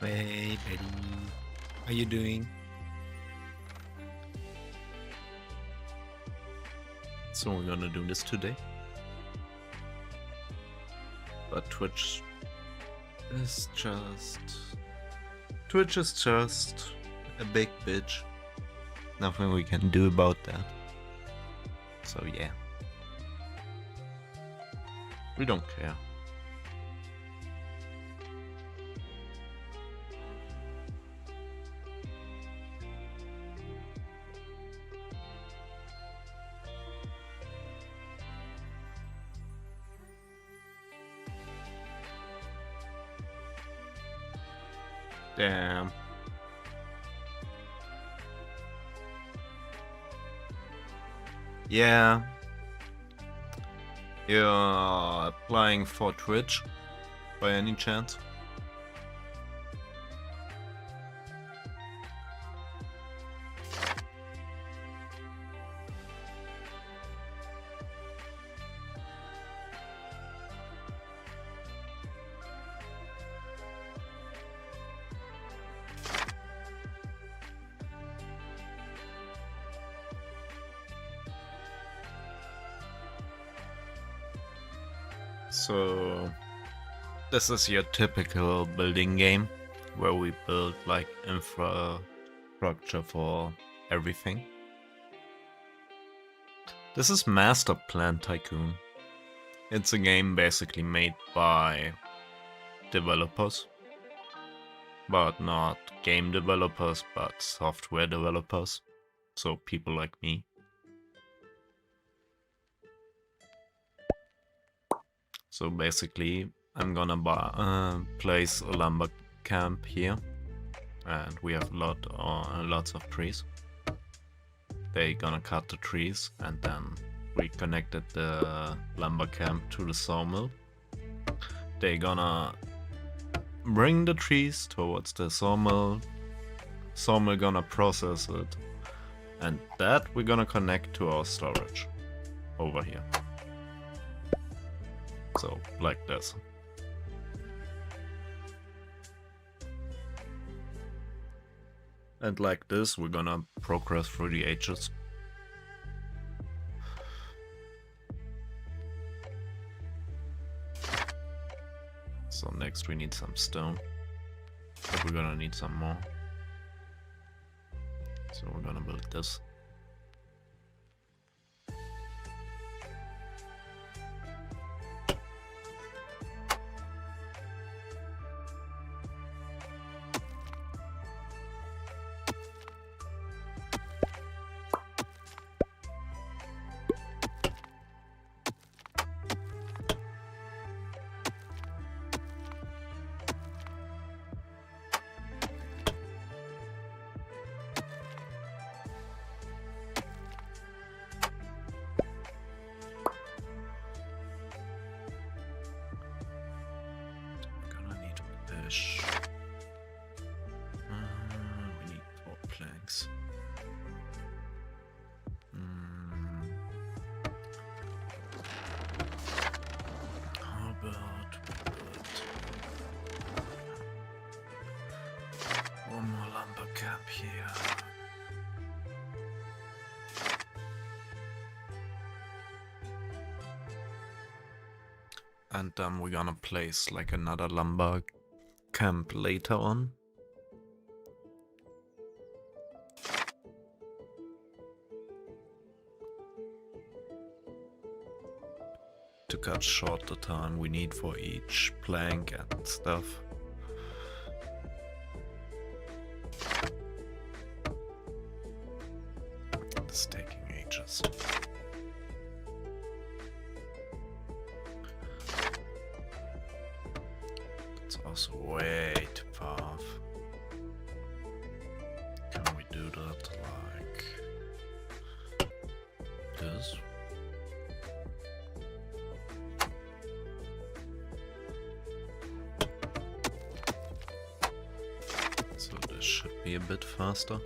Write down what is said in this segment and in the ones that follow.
Hey, Betty. How you doing? So we're gonna do this today. But Twitch is just a big bitch. Nothing we can do about that. So yeah. We don't care. Damn. Yeah. You're applying for Twitch by any chance? So this is your typical building game where we build like infrastructure for everything. This is Masterplan Tycoon. It's a game basically made by developers, but not game developers, but software developers. So people like me. So basically, I'm gonna place a lumber camp here, and we have lots of trees. They're gonna cut the trees, and then we connected the lumber camp to the sawmill. They're gonna bring the trees towards the sawmill. Sawmill gonna process it, and that we're gonna connect to our storage over here. So, like this. And like this, we're gonna progress through the ages. So next we need some stone. But we're gonna need some more. So we're gonna build this. We need 4 planks. How about one more lumber camp here? And then we're gonna place like another lumber camp later on. To cut short the time we need for each plank and stuff. It's taking ages. It's also way too far off. Can we do that like this? So this should be a bit faster.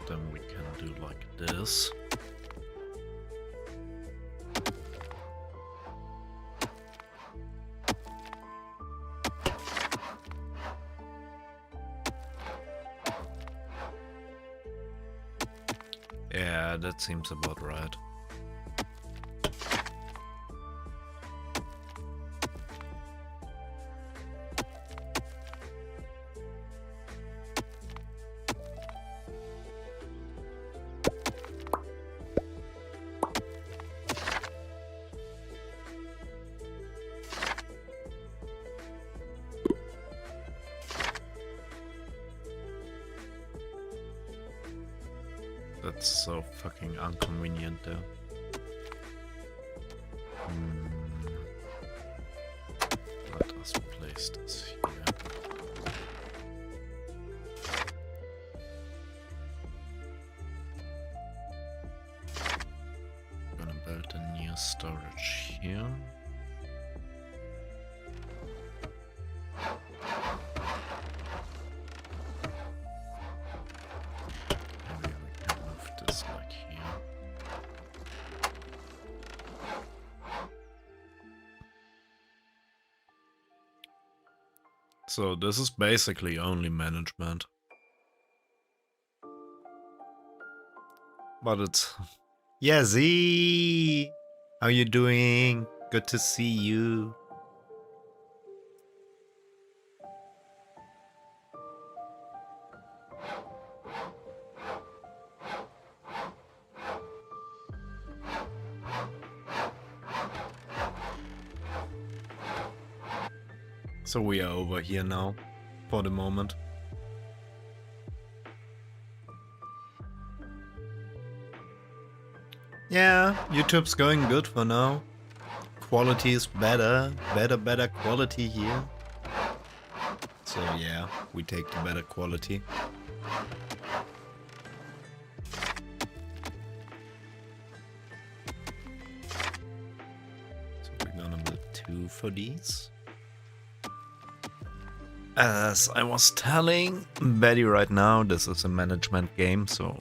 Then we can do like this. Yeah, that seems about right. That's so fucking inconvenient though. Let us place this here. Gonna build a new storage here. Maybe we can move this like here. So this is basically only management. But it's... Yeah, Z! How you doing? Good to see you. So we are over here now, for the moment. Yeah, YouTube's going good for now. Quality is better quality here. So yeah, we take the better quality. So we're gonna build 2 for these. As I was telling Betty right now, this is a management game, so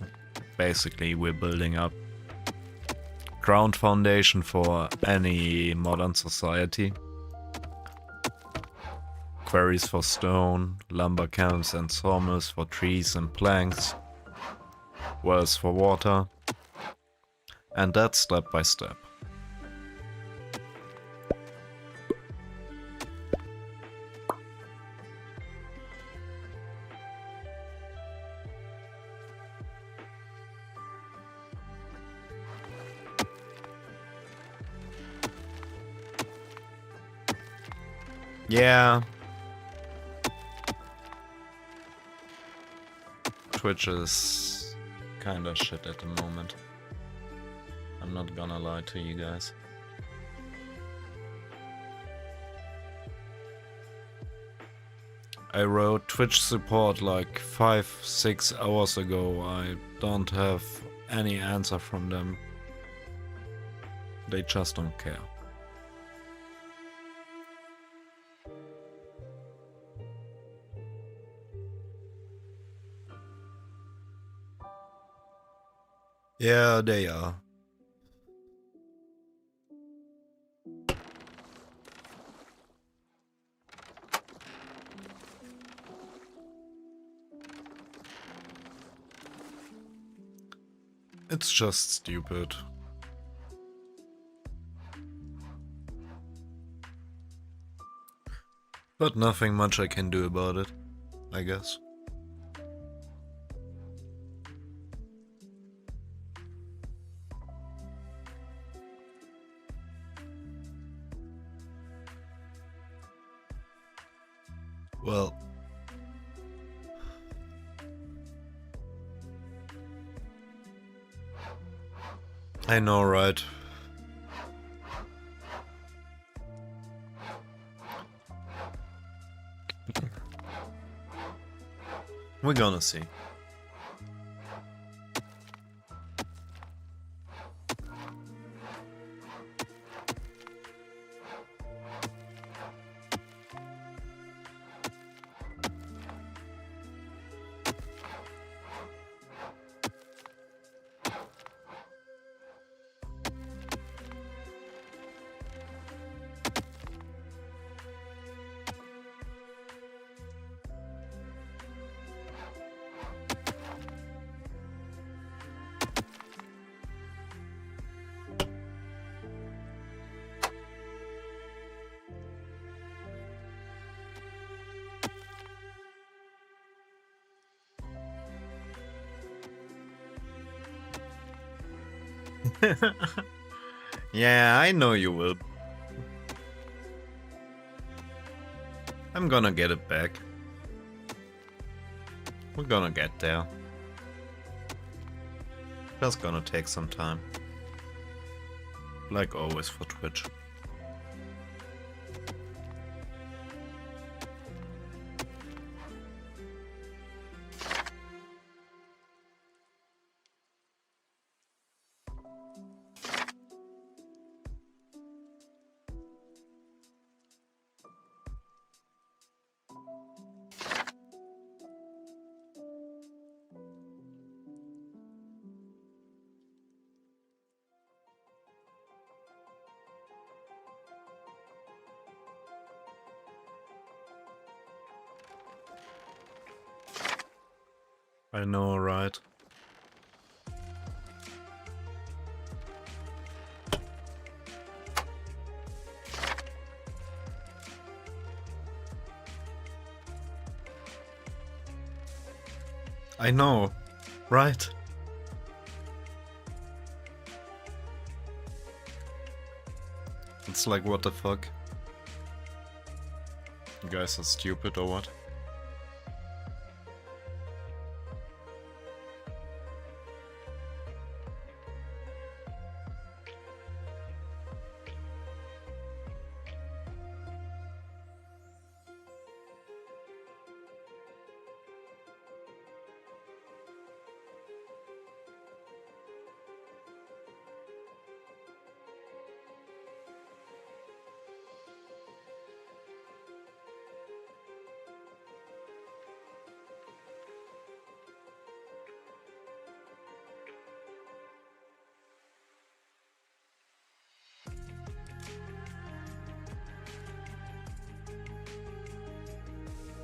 basically we're building up ground foundation for any modern society. Quarries for stone, lumber camps and sawmills for trees and planks, wells for water, and that's step by step. Yeah. Twitch is kinda shit at the moment. I'm not gonna lie to you guys. I wrote Twitch support like 5-6 hours ago. I don't have any answer from them. They just don't care. Yeah, they are. It's just stupid. But nothing much I can do about it, I guess. Well, I know, right? We're gonna see. Yeah, I know you will. I'm gonna get it back. We're gonna get there. Just gonna take some time. Like always for Twitch. I know, right? I know, right? It's like, what the fuck? You guys are stupid or what?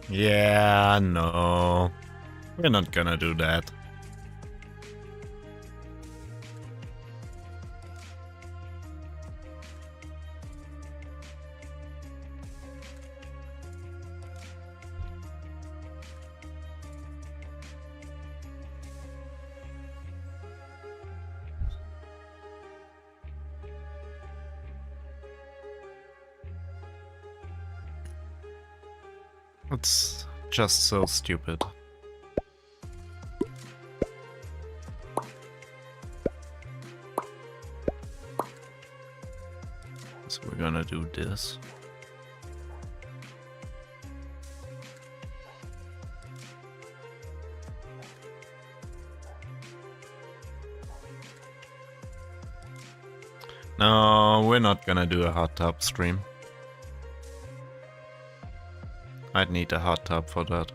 Yeah, no. We're not gonna do that. It's just so stupid. So we're gonna do this. No, we're not gonna do a hot tub stream. I'd need a hot tub for that.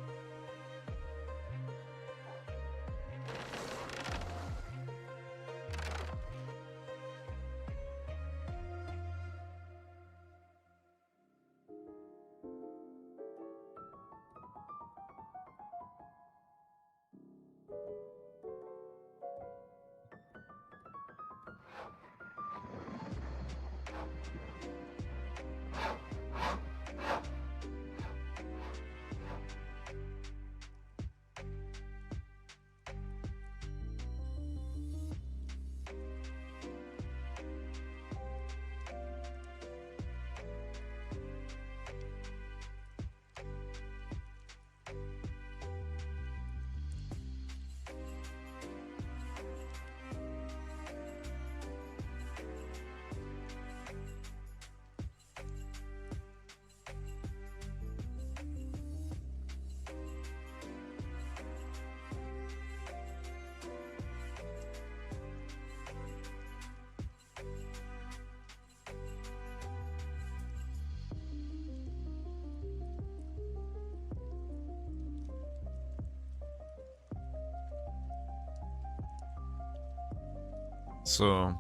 So,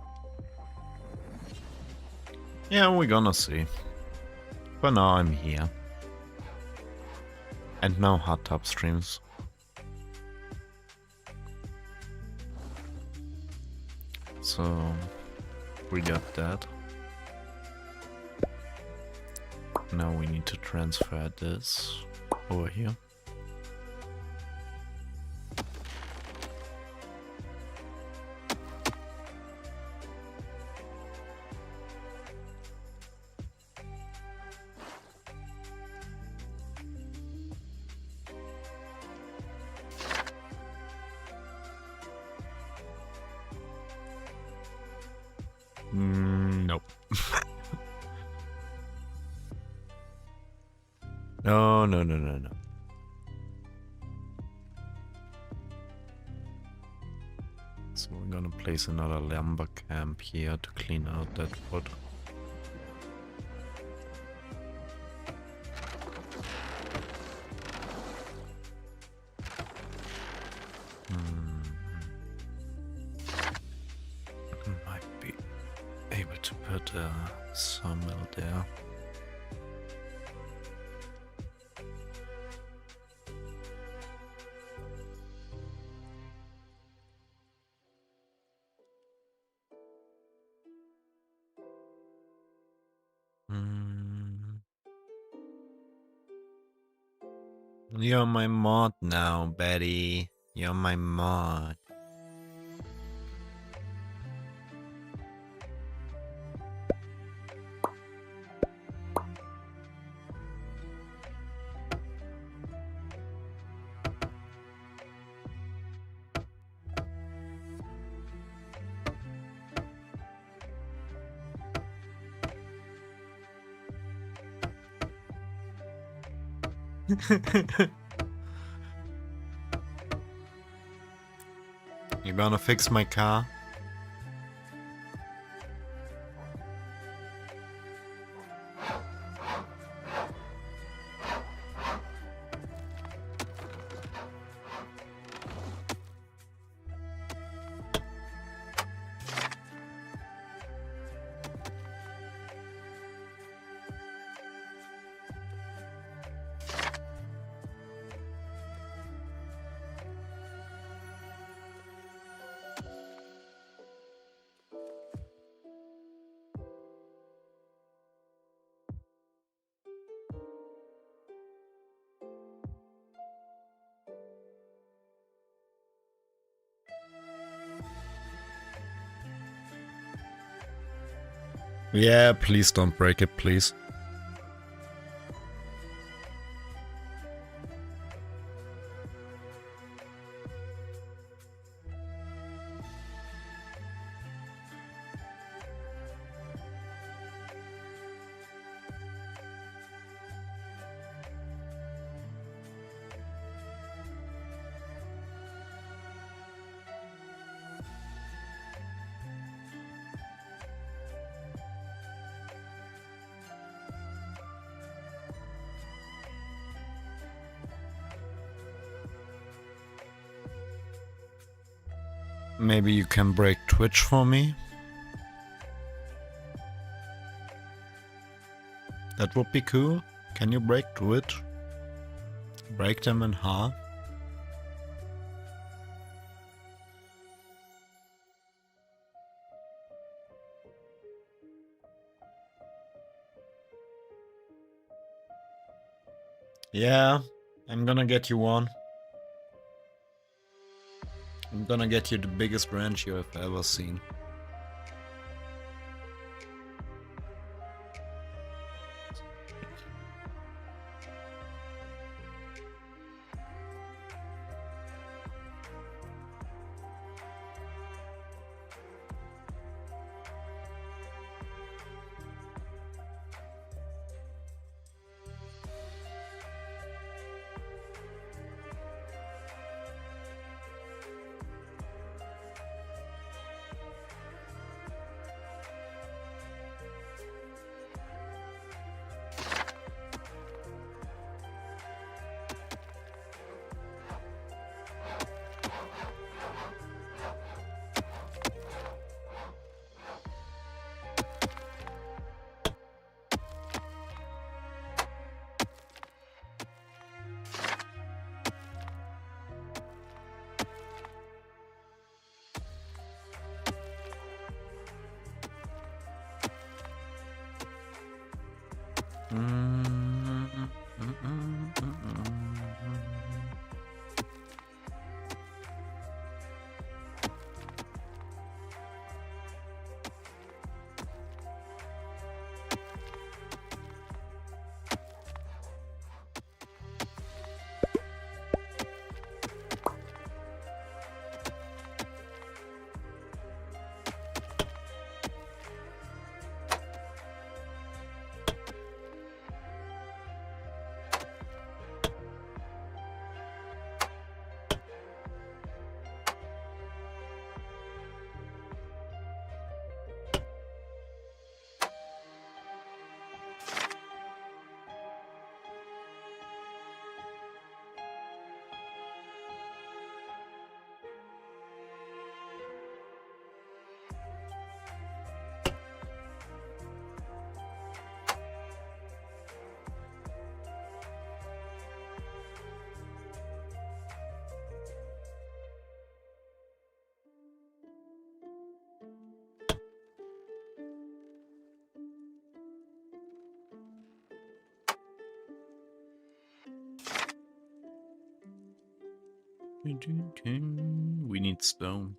yeah, we're gonna see. For now, I'm here. And no hot tub streams. So, we got that. Now we need to transfer this over here. Nope. No. So we're gonna place another lumber camp here to clean out that wood. Might be able to put a sawmill there. You're my mod now, Betty. You're my mod. You gonna fix my car? Yeah, please don't break it, please. Maybe you can break Twitch for me? That would be cool. Can you break Twitch? Break them in half? Yeah, I'm gonna get you one. I'm gonna get you the biggest ranch you have ever seen. We need stone.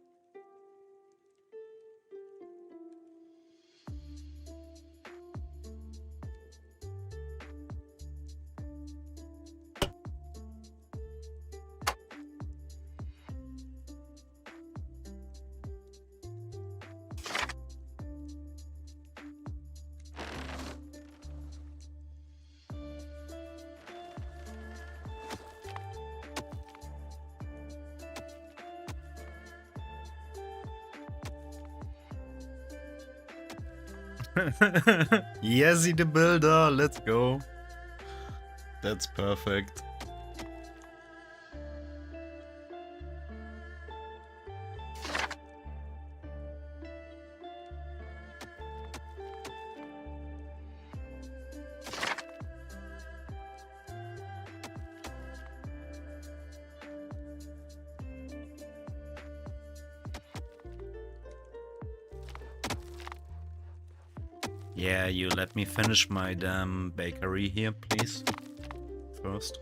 Yesy the builder, let's go. That's perfect. Yeah, you let me finish my damn bakery here, please. First.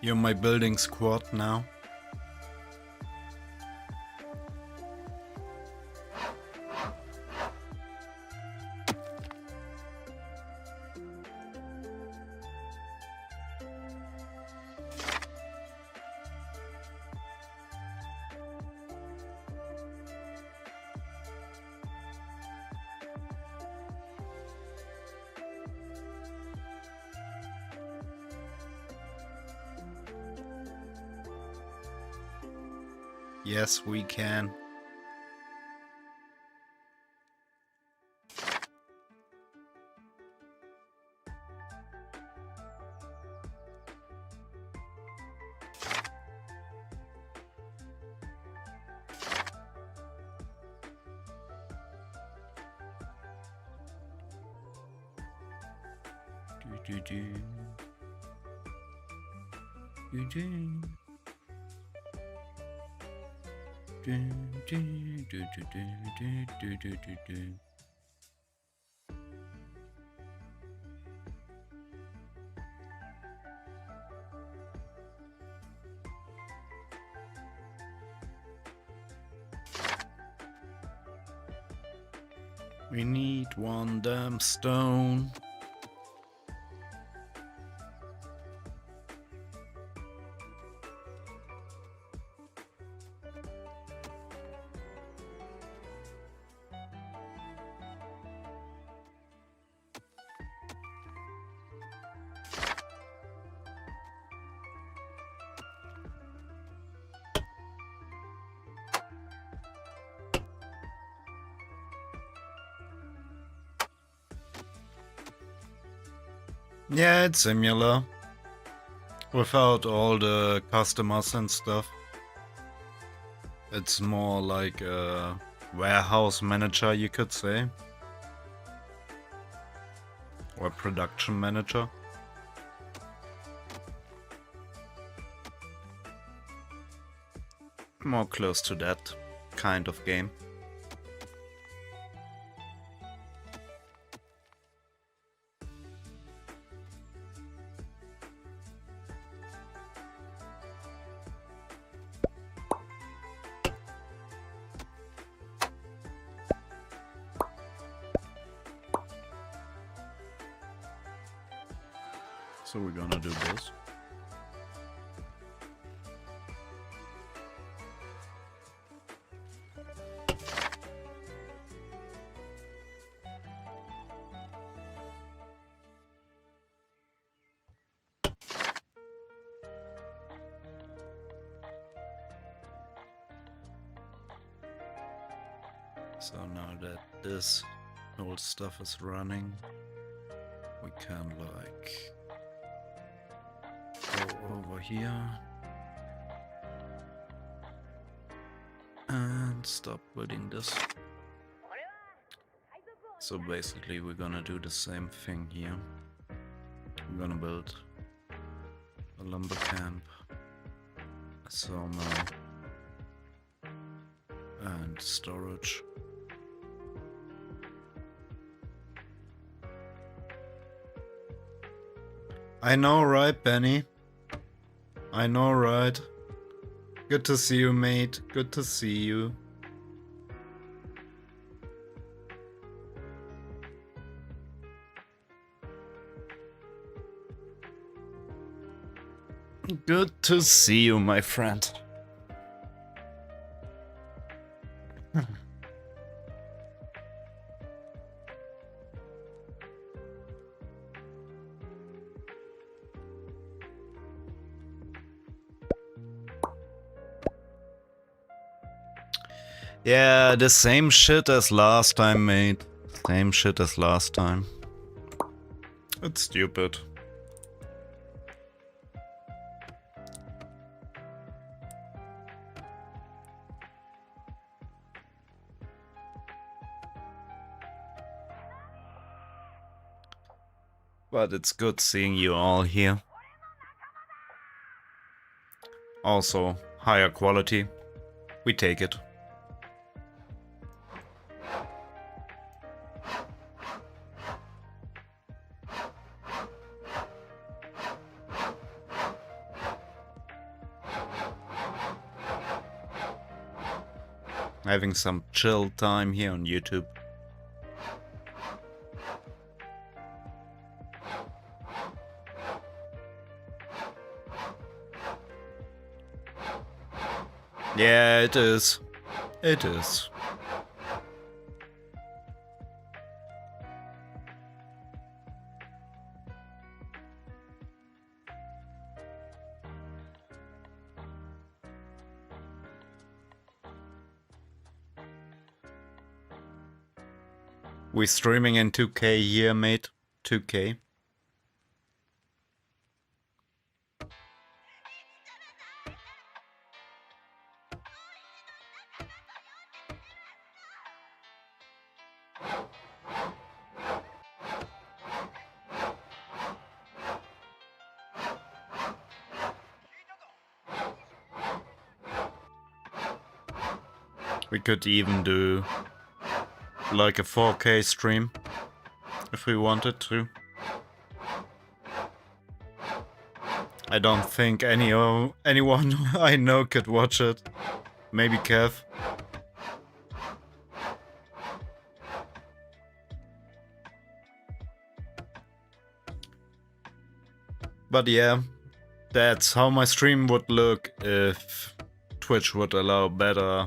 You're my building squad now. Yes, we can. Do do do do do. We need one damn stone. Yeah, it's similar. Without all the customers and stuff. It's more like a warehouse manager, you could say. Or production manager. More close to that kind of game. So we're gonna do this. So now that this old stuff is running, we can like go over here and stop building this. So basically we're gonna do the same thing here. I'm gonna build a lumber camp, a sawmill, and storage. I know, right, Benny? I know, right? Good to see you, mate. Good to see you. Good to see you, my friend. Yeah, the same shit as last time, mate. Same shit as last time. It's stupid. But it's good seeing you all here. Also, higher quality. We take it. Having some chill time here on YouTube. Yeah, it is. It is. We streaming in 2K here, mate. 2K. We could even do like a 4K stream if we wanted to. I don't think anyone I know could watch it. Maybe Kev. But yeah, that's how my stream would look if Twitch would allow better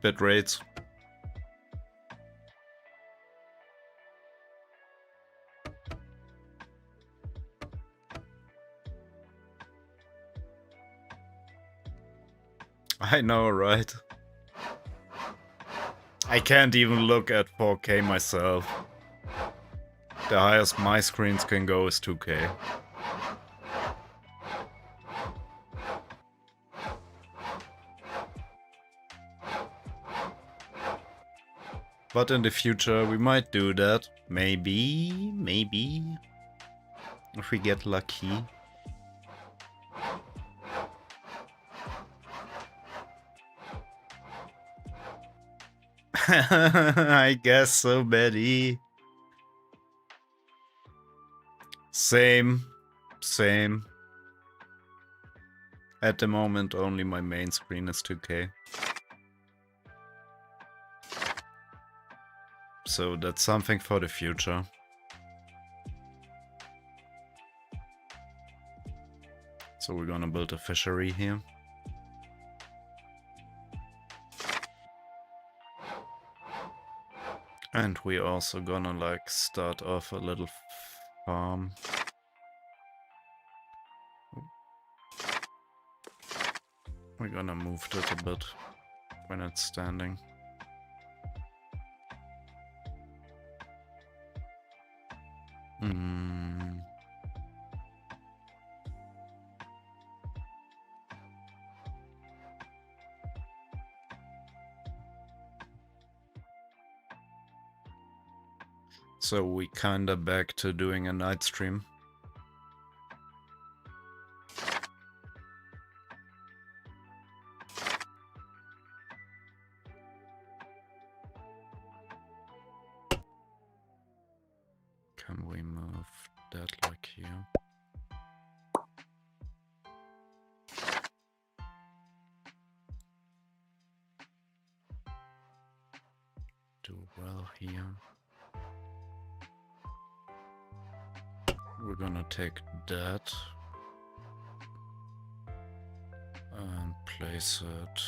bit rates. I know, right? I can't even look at 4K myself. The highest my screens can go is 2K. But in the future we might do that. Maybe. If we get lucky. I guess so, Betty. Same. At the moment only my main screen is 2K. So that's something for the future. So we're gonna build a fishery here. And we're also gonna like start off a little farm. We're gonna move it a bit when it's standing. So we kinda back to doing a night stream. Can we move that like here? Do well here. We're gonna take that and place it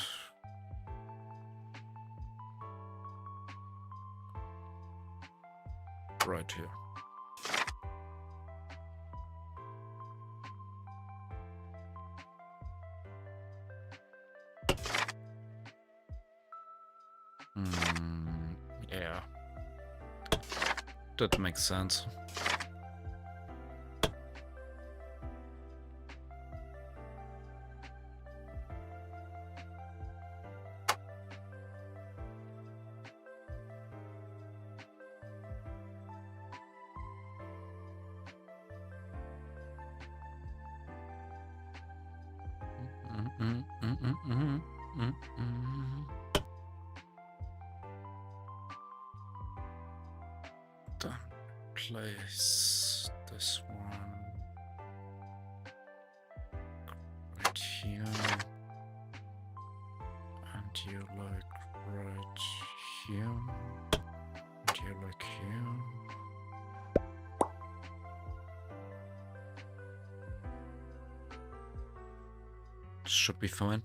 right here. Yeah, that makes sense. Then place this one right here, and you like right here, and you like here. Should be fine.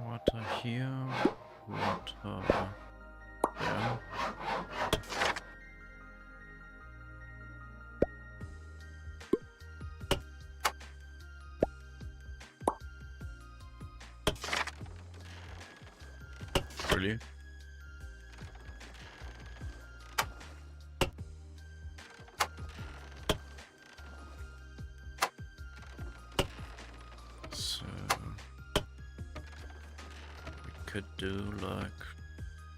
Water here, water there. Really? So we could do like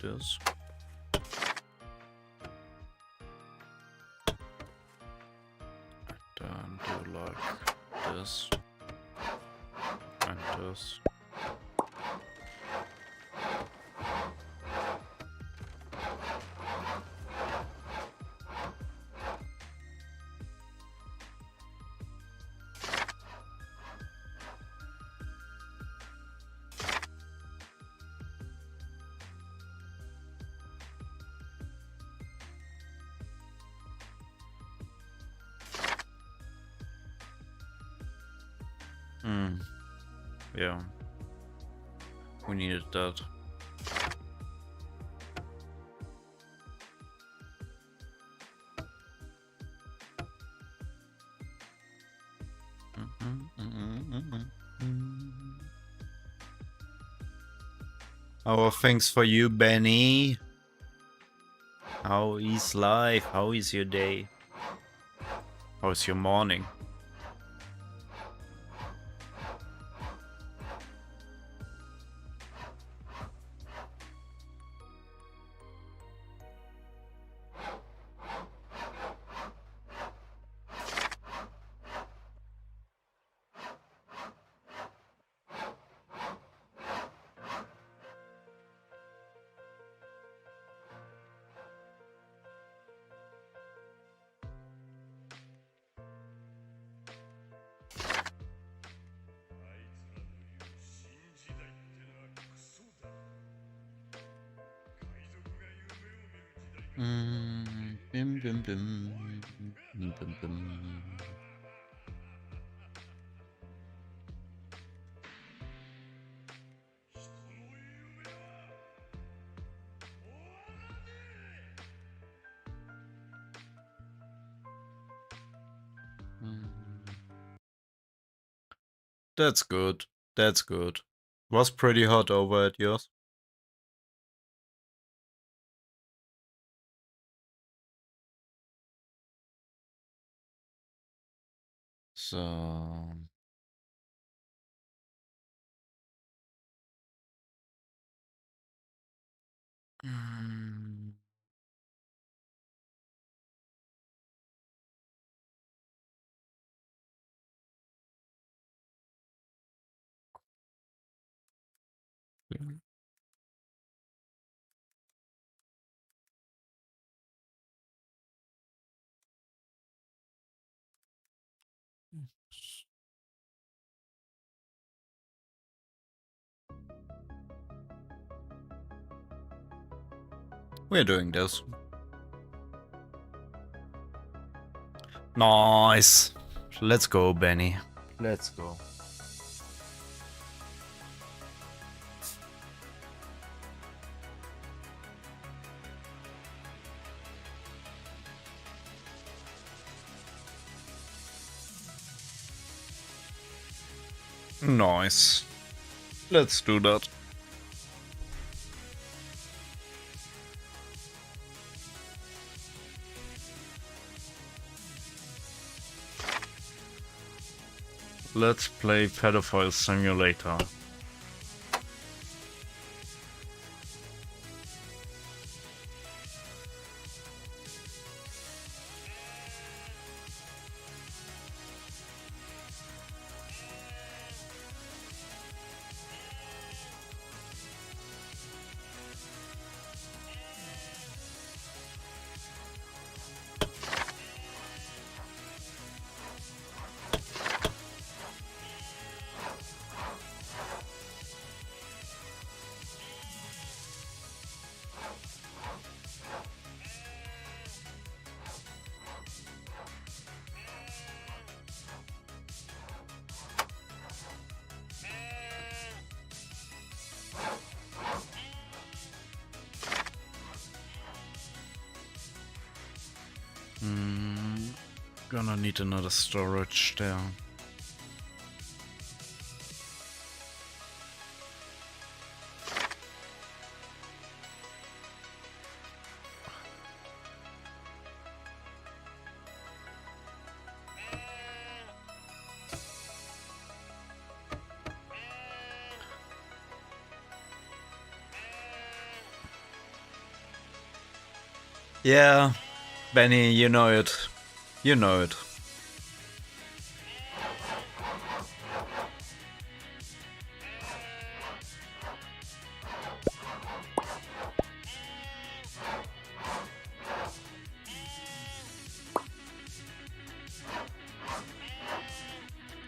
this. And then do like this and this. Yeah. We needed that. Oh, thanks for you, Benny. How is life? How is your day? How is your morning? Bim, bim, bim, bim, bim, bim. That's good. That's good. Was pretty hot over at yours. So mm, we're doing this. Nice. Let's go, Benny. Let's go. Nice. Let's do that. Let's play Pedophile Simulator. Gonna need another storage there. Yeah, Benny, you know it. You know it.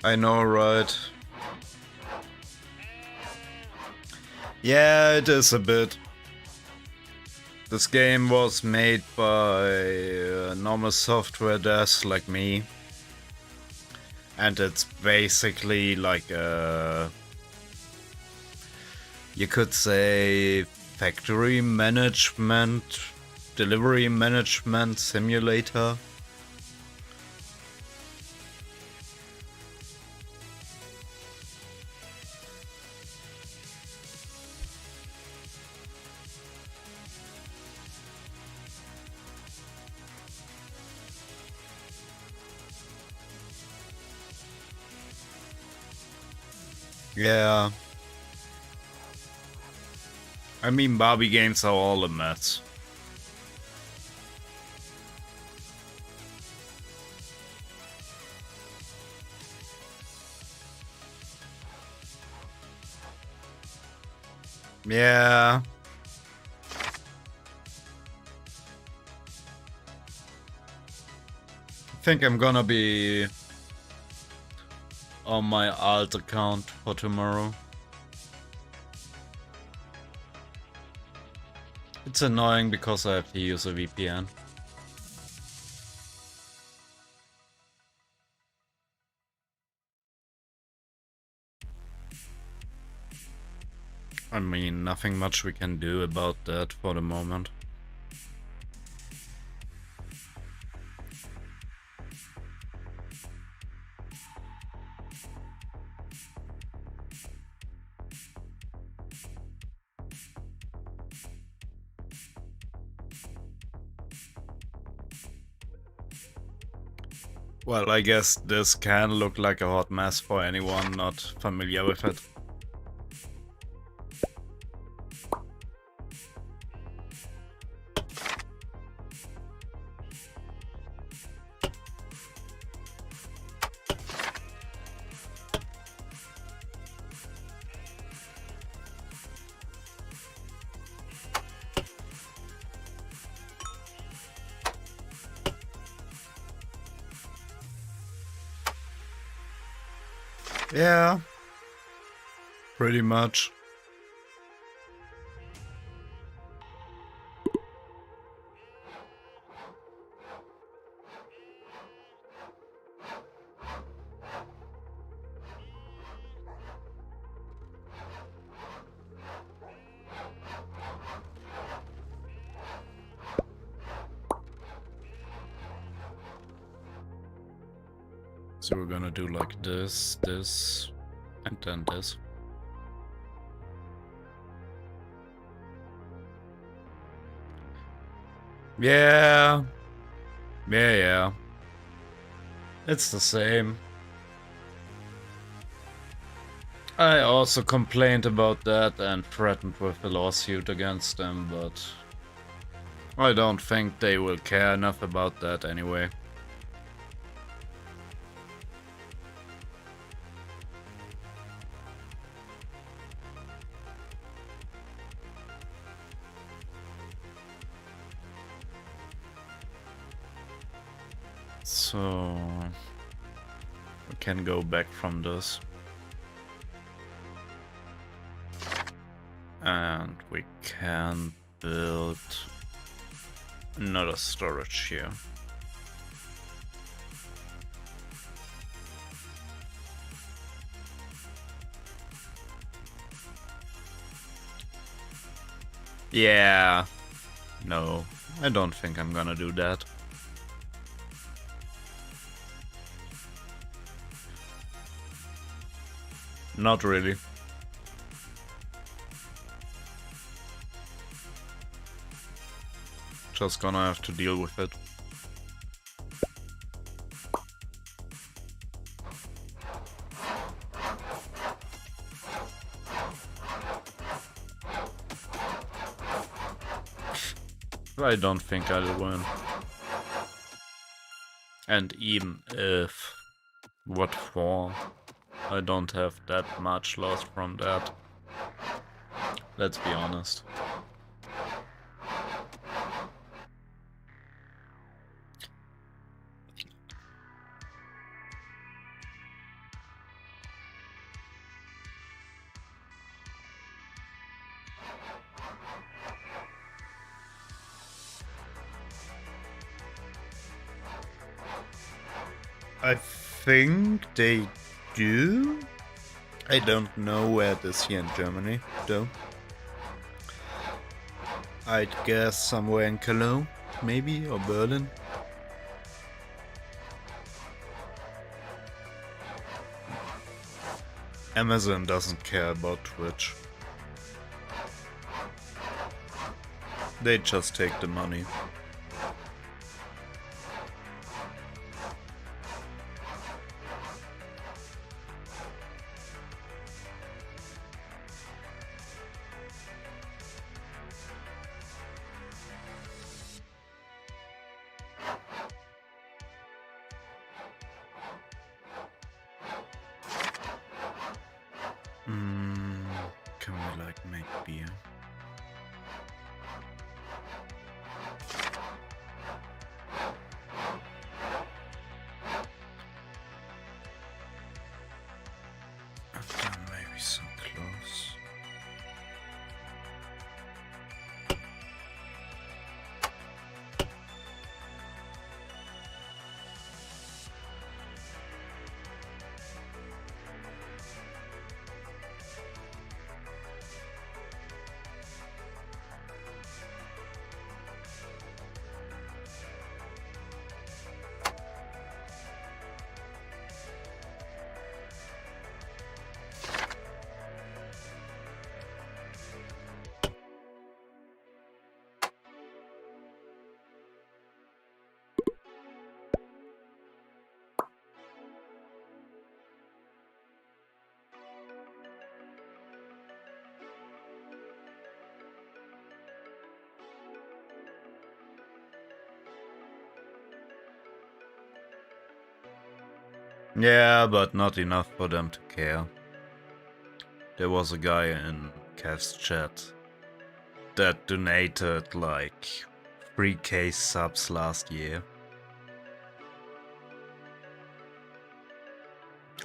I know, right? Yeah, it is a bit. This game was made by normal software devs like me. And it's basically like a, you could say, factory management, delivery management simulator. Yeah. I mean, Barbie games are all a mess. Yeah. I think I'm gonna be on my alt account for tomorrow. It's annoying because I have to use a VPN. I mean, nothing much we can do about that for the moment. Well, I guess this can look like a hot mess for anyone not familiar with it. Yeah, pretty much. So we're gonna do like this, this, and then this. Yeah. Yeah. It's the same. I also complained about that and threatened with a lawsuit against them, but I don't think they will care enough about that anyway. So we can go back from this. And we can build another storage here. Yeah. No, I don't think I'm gonna do that. Not really. Just gonna have to deal with it. I don't think I'll win. And even if, what for? I don't have that much loss from that. Let's be honest. I think they do. I don't know where it is here in Germany, though. I'd guess somewhere in Cologne, maybe, or Berlin. Amazon doesn't care about Twitch. They just take the money. Can we like make beer? I've done maybe some clothes. Yeah, but not enough for them to care. There was a guy in Kev's chat that donated like 3k subs last year.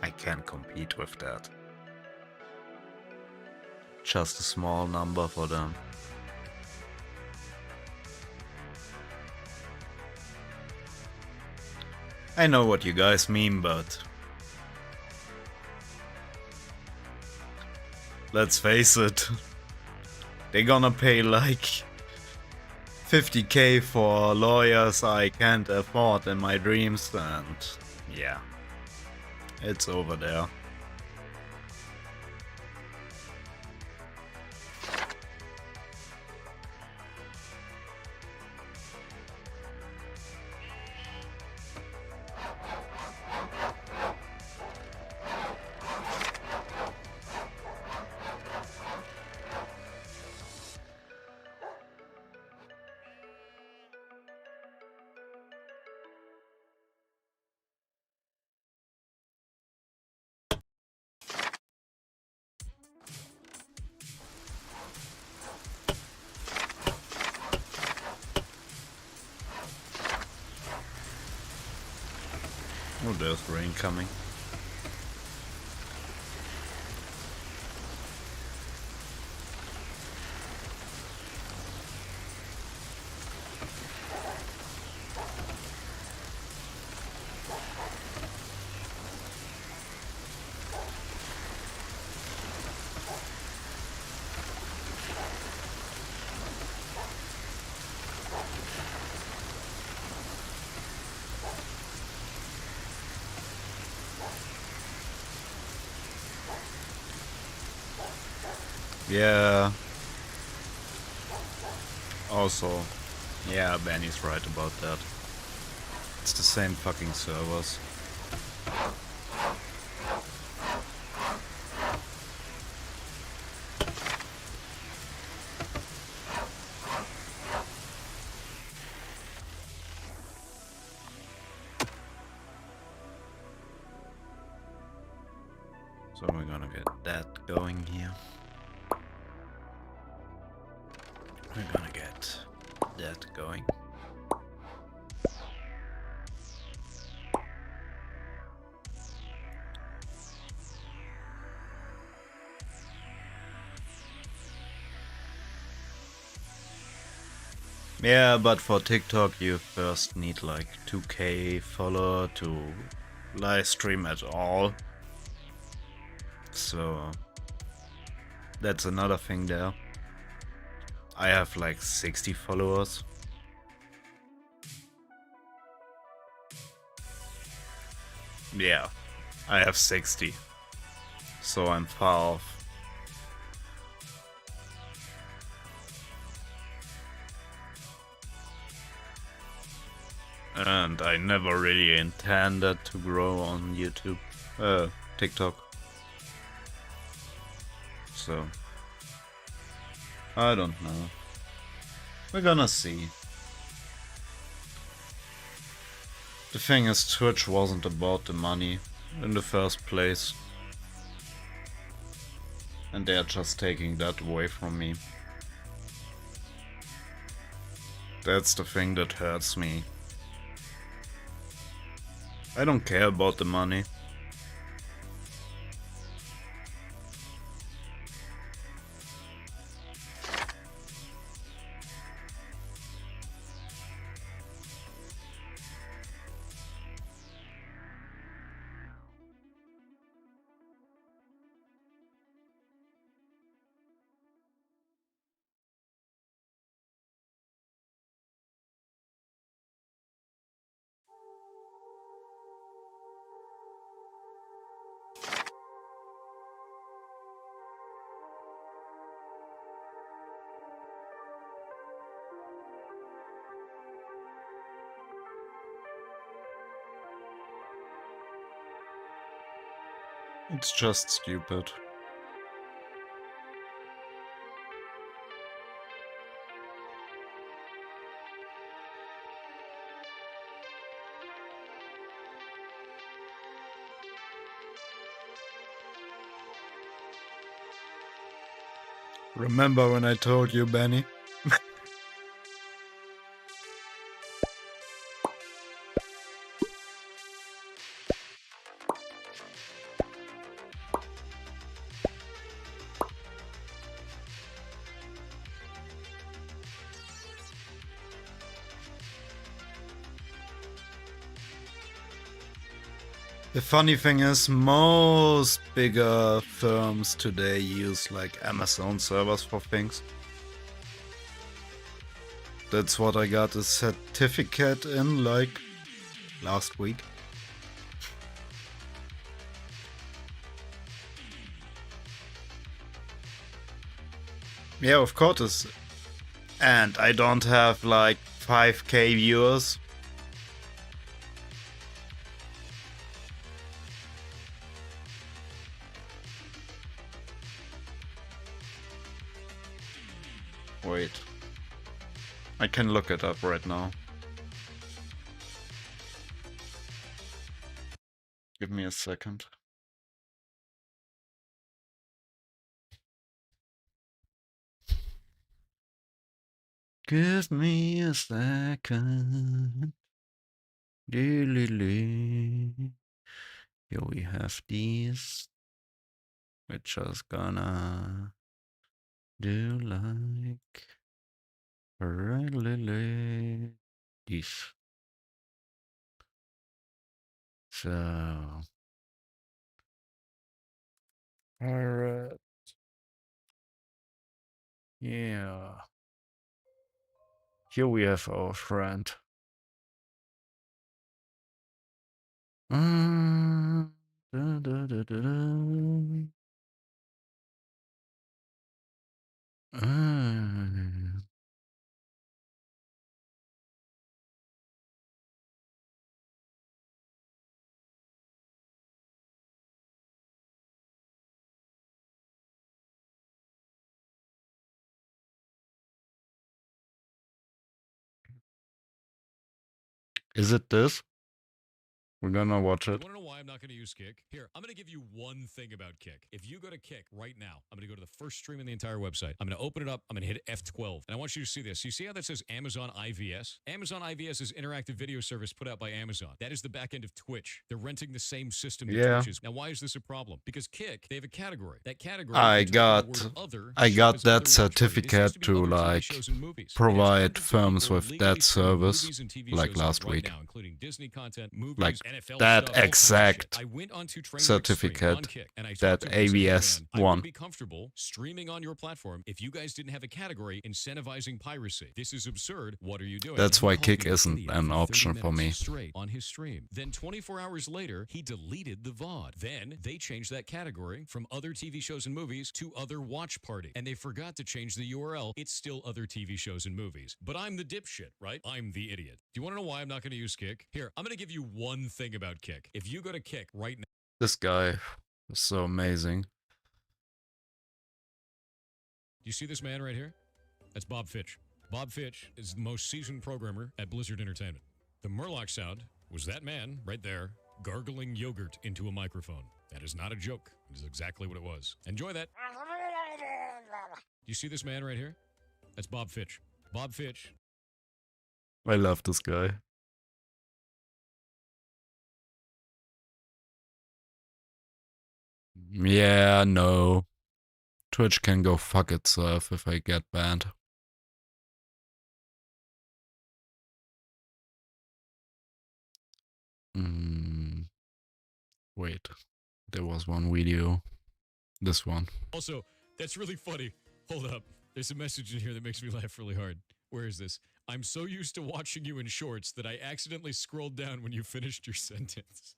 I can't compete with that. Just a small number for them. I know what you guys mean, but let's face it, they're gonna pay like 50k for lawyers I can't afford in my dreams, and yeah, it's over there. Oh, there's rain coming. Yeah. Also, yeah, Benny's right about that. It's the same fucking servers. So we're gonna get that going here. We're gonna get that going. Yeah, but for TikTok you first need like 2k follower to live stream at all. So that's another thing there. I have like 60 followers. Yeah, I have 60. So I'm far off. And I never really intended to grow on YouTube, TikTok. So, I don't know. We're gonna see. The thing is, Twitch wasn't about the money in the first place. And they're just taking that away from me. That's the thing that hurts me. I don't care about the money. It's just stupid. Remember when I told you, Benny? The funny thing is, most bigger firms today use like Amazon servers for things. That's what I got a certificate in like last week. Yeah, of course. And I don't have like 5k viewers. Wait. I can look it up right now. Give me a second. Give me a second. Here we have these. We're just gonna do like this. So, alright. Yeah. Here we have our friend. Da, da, da, da, da. Is it this? We're gonna watch it. You want to know why I'm not going to use Kick? Here, I'm going to give you one thing about Kick. If you go to Kick right now, I'm going to go to the first stream in the entire website. I'm going to open it up. I'm going to hit F12. And I want you to see this. You see how that says Amazon IVS? Amazon IVS is interactive video service put out by Amazon. That is the back end of Twitch. They're renting the same system that Twitch is. Now, why is this a problem? Because Kick, they have a category. That category, I got that certificate to like provide firms with that service like last week. Like that exact certificate that AVS won. Be comfortable streaming on your platform if you guys didn't have a category incentivizing piracy. This is absurd. What are you doing? That's why Kick isn't an option for me. Straight on his stream. Then 24 hours later, he deleted the VOD. Then they changed that category from other TV shows and movies to other watch party. And they forgot to change the URL. It's still other TV shows and movies. But I'm the dipshit, right? I'm the idiot. Do you want to know why I'm not going to use Kick? Here, I'm going to give you one thing about Kick. If you go to Kick right now. This guy is so amazing. You see this man right here? That's Bob Fitch. Bob Fitch is the most seasoned programmer at Blizzard Entertainment. The Murloc sound was that man right there gargling yogurt into a microphone. That is not a joke. It is exactly what it was. Enjoy that. You see this man right here? That's Bob Fitch. Bob Fitch. I love this guy. Yeah, no. Twitch can go fuck itself if I get banned. Wait, there was one video. This one. Also, that's really funny. Hold up. There's a message in here that makes me laugh really hard. Where is this? I'm so used to watching you in shorts that I accidentally scrolled down when you finished your sentence.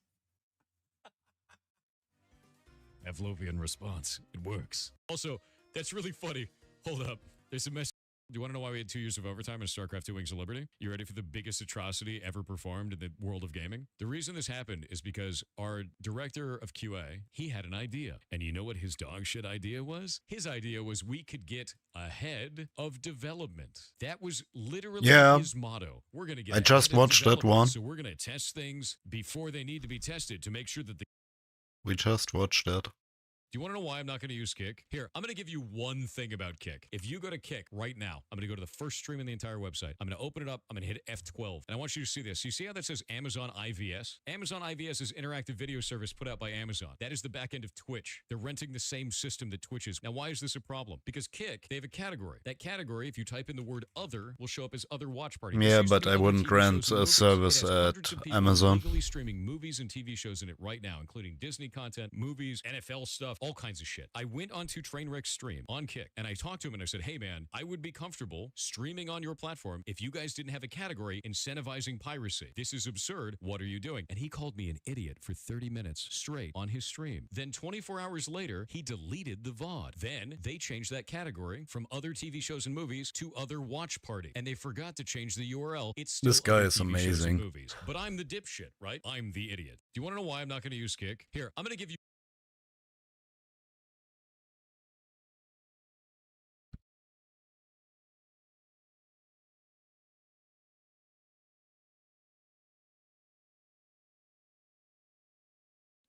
Pavlovian response. It works. Also, that's really funny. Hold up. There's a message. Do you want to know why we had 2 years of overtime in StarCraft 2 Wings of Liberty? You ready for the biggest atrocity ever performed in the world of gaming? The reason this happened is because our director of QA, he had an idea. And you know what his dog shit idea was? His idea was we could get ahead of development. That was literally his motto. We're going to get I just watched that one. So we're going to test things before they need to be tested to make sure that we just watched that. Do you want to know why I'm not going to use Kick? Here, I'm going to give you one thing about Kick. If you go to Kick right now, I'm going to go to the first stream in the entire website. I'm going to open it up. I'm going to hit F12. And I want you to see this. You see how that says Amazon IVS? Amazon IVS is interactive video service put out by Amazon. That is the back end of Twitch. They're renting the same system that Twitch is. Now, why is this a problem? Because Kick, they have a category. That category, if you type in the word other, will show up as other watch party. Yeah, but I wouldn't rent a service at Amazon. Legally streaming movies and TV shows in it right now, including Disney content, movies, NFL stuff, all kinds of shit. I went onto Trainwreck's stream on Kick and I talked to him and I said, hey man, I would be comfortable streaming on your platform if you guys didn't have a category incentivizing piracy. This is absurd. What are you doing? And he called me an idiot for 30 minutes straight on his stream. Then 24 hours later, he deleted the VOD. Then they changed that category from other TV shows and movies to other watch party. And they forgot to change the URL. It's still This guy other is TV shows and amazing. movies. But I'm the dipshit, right? I'm the idiot. Do you want to know why I'm not going to use Kick? Here, I'm going to give you.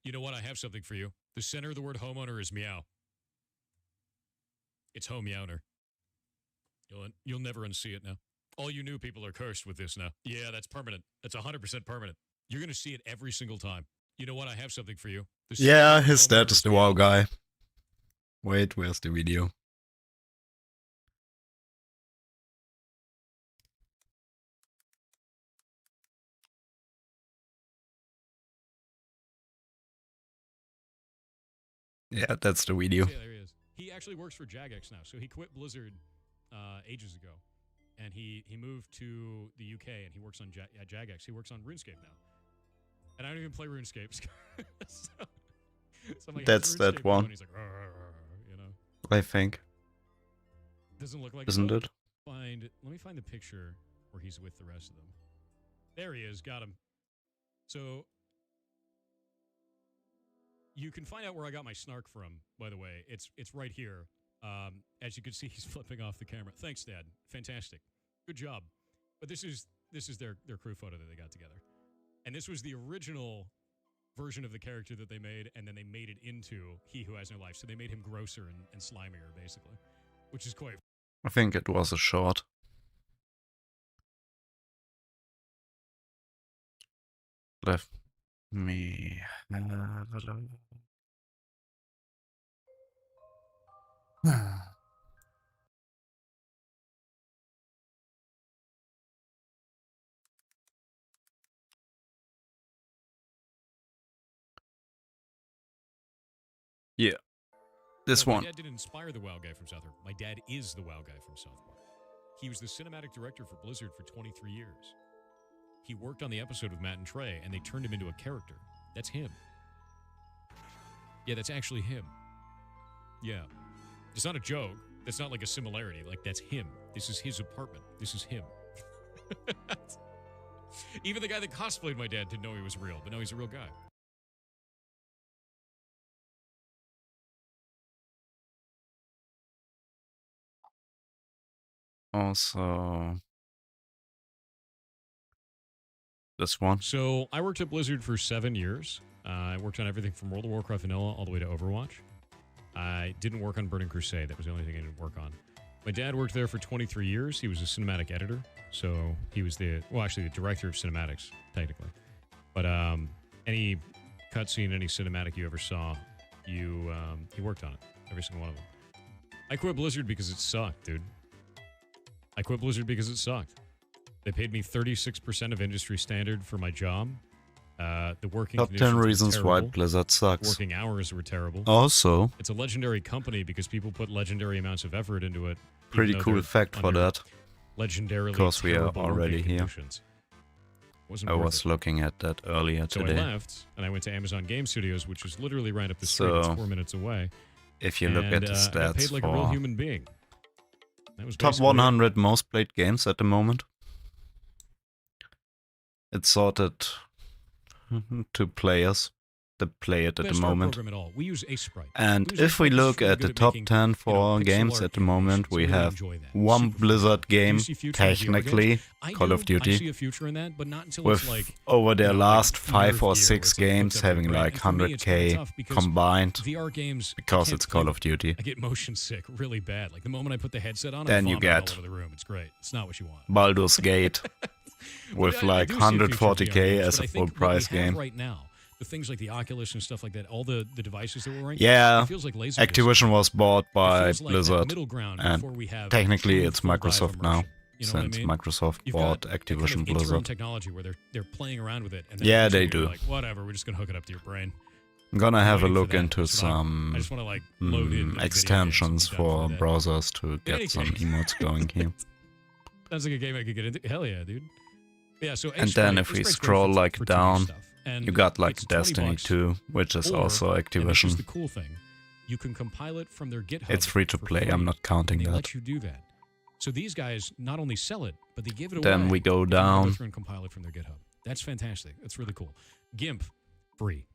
You know what? I have something for you. The center of the word homeowner is meow. It's home meowner. You'll never unsee it now. All you new people are cursed with this now. Yeah, that's permanent. That's 100% permanent. You're going to see it every single time. You know what? I have something for you. Yeah, his dad is the WoW guy. Wait, where's the video? Yeah, that's the video. Yeah, there he is. He actually works for Jagex now. So he quit Blizzard ages ago. And he moved to the UK and he works on Jagex. He works on RuneScape now. And I don't even play RuneScape. so I'm like, That's that one. He's like, you know. I think. Doesn't look like Isn't it? Let me find the picture where he's with the rest of them. There he is. Got him. So you can find out where I got my snark from, by the way. It's right here. As you can see, he's flipping off the camera. Thanks, Dad. Fantastic. Good job. But this is their crew photo that they got together. And this was the original version of the character that they made, and then they made it into He Who Has No Life. So they made him grosser and slimier, basically, which is quite... I think it was a short. Let me have a look. Yeah, this one. My dad didn't inspire the WoW guy from South Park. My dad is the WoW guy from South Park. He was the cinematic director for Blizzard for 23 years. He worked on the episode with Matt and Trey, and they turned him into a character. That's him. Yeah, that's actually him. Yeah. It's not a joke. That's not like a similarity. Like, that's him. This is his apartment. This is him. Even the guy that cosplayed my dad didn't know he was real, but now he's a real guy. Also, this one. So I worked at Blizzard for 7 years. I worked on everything from World of Warcraft Vanilla all the way to Overwatch. I didn't work on Burning Crusade. That was the only thing I didn't work on. My dad worked there for 23 years. He was a cinematic editor. So he was the director of cinematics, technically. But any cutscene, any cinematic you ever saw, he worked on it. Every single one of them. I quit Blizzard because it sucked, dude. I quit Blizzard because it sucked. They paid me 36% of industry standard for my job. The working Top 10 reasons why Blizzard sucks. Working hours were terrible. Also, it's a legendary company because people put legendary amounts of effort into it. Pretty cool fact for that. Legendarily, because we are already here. I was looking at that earlier today. So I left and I went to Amazon Game Studios, which is literally right up the street. It's 4 minutes away. If you look at the stats, I got paid like a real human being. That was top 100 most played games at the moment. It's sorted to players. play it at the Best art moment. program at all. We use Sprite. And if we look at the top 10 for games at the moment, we have one Blizzard game, technically, Call of I Duty, see a future in that, but not until with it's like over their last Nerf 5 or gear 6 where it's games hooked up having to your like brain. And for me, it's really 100k tough because combined, VR games, I because can't it's Call play of Duty. I get motion sick really bad. Like the moment I put the headset on, Then I you vomit get all over the room. It's great. It's not what you want. Baldur's Gate with I like do see a future in VR 140k games, as but a I full think what price we have game. right now, the things like the Oculus and stuff like that, all the devices that we're wearing, Yeah, it feels like laser Activision was bought It by feels like that Blizzard, middle ground and before we have technically true it's full dive Microsoft now, immersion. You know what I since mean? Microsoft You've bought got that kind Activision of interim Blizzard. technology where they're playing around with it. And then Yeah, eventually they you're do. Like, whatever, we're just gonna hook it up to your brain. I'm gonna have a Waiting for look that. into That's what I some just want to like load in video games extensions and be done for that. browsers to In any get some case. emotes going here. Sounds like a game I could get into. Hell yeah, dude. Yeah. So And then if we scroll like down, you got like it's Destiny $20, 2, which is or, also and this is the Activision. cool thing. You can compile it from their GitHub. It's free to for play, free, I'm not counting and they that. let you do that. So these guys not only sell it, but they give it away. Then we go if you go down. through and compile it from their GitHub. That's fantastic. That's really cool. GIMP, free.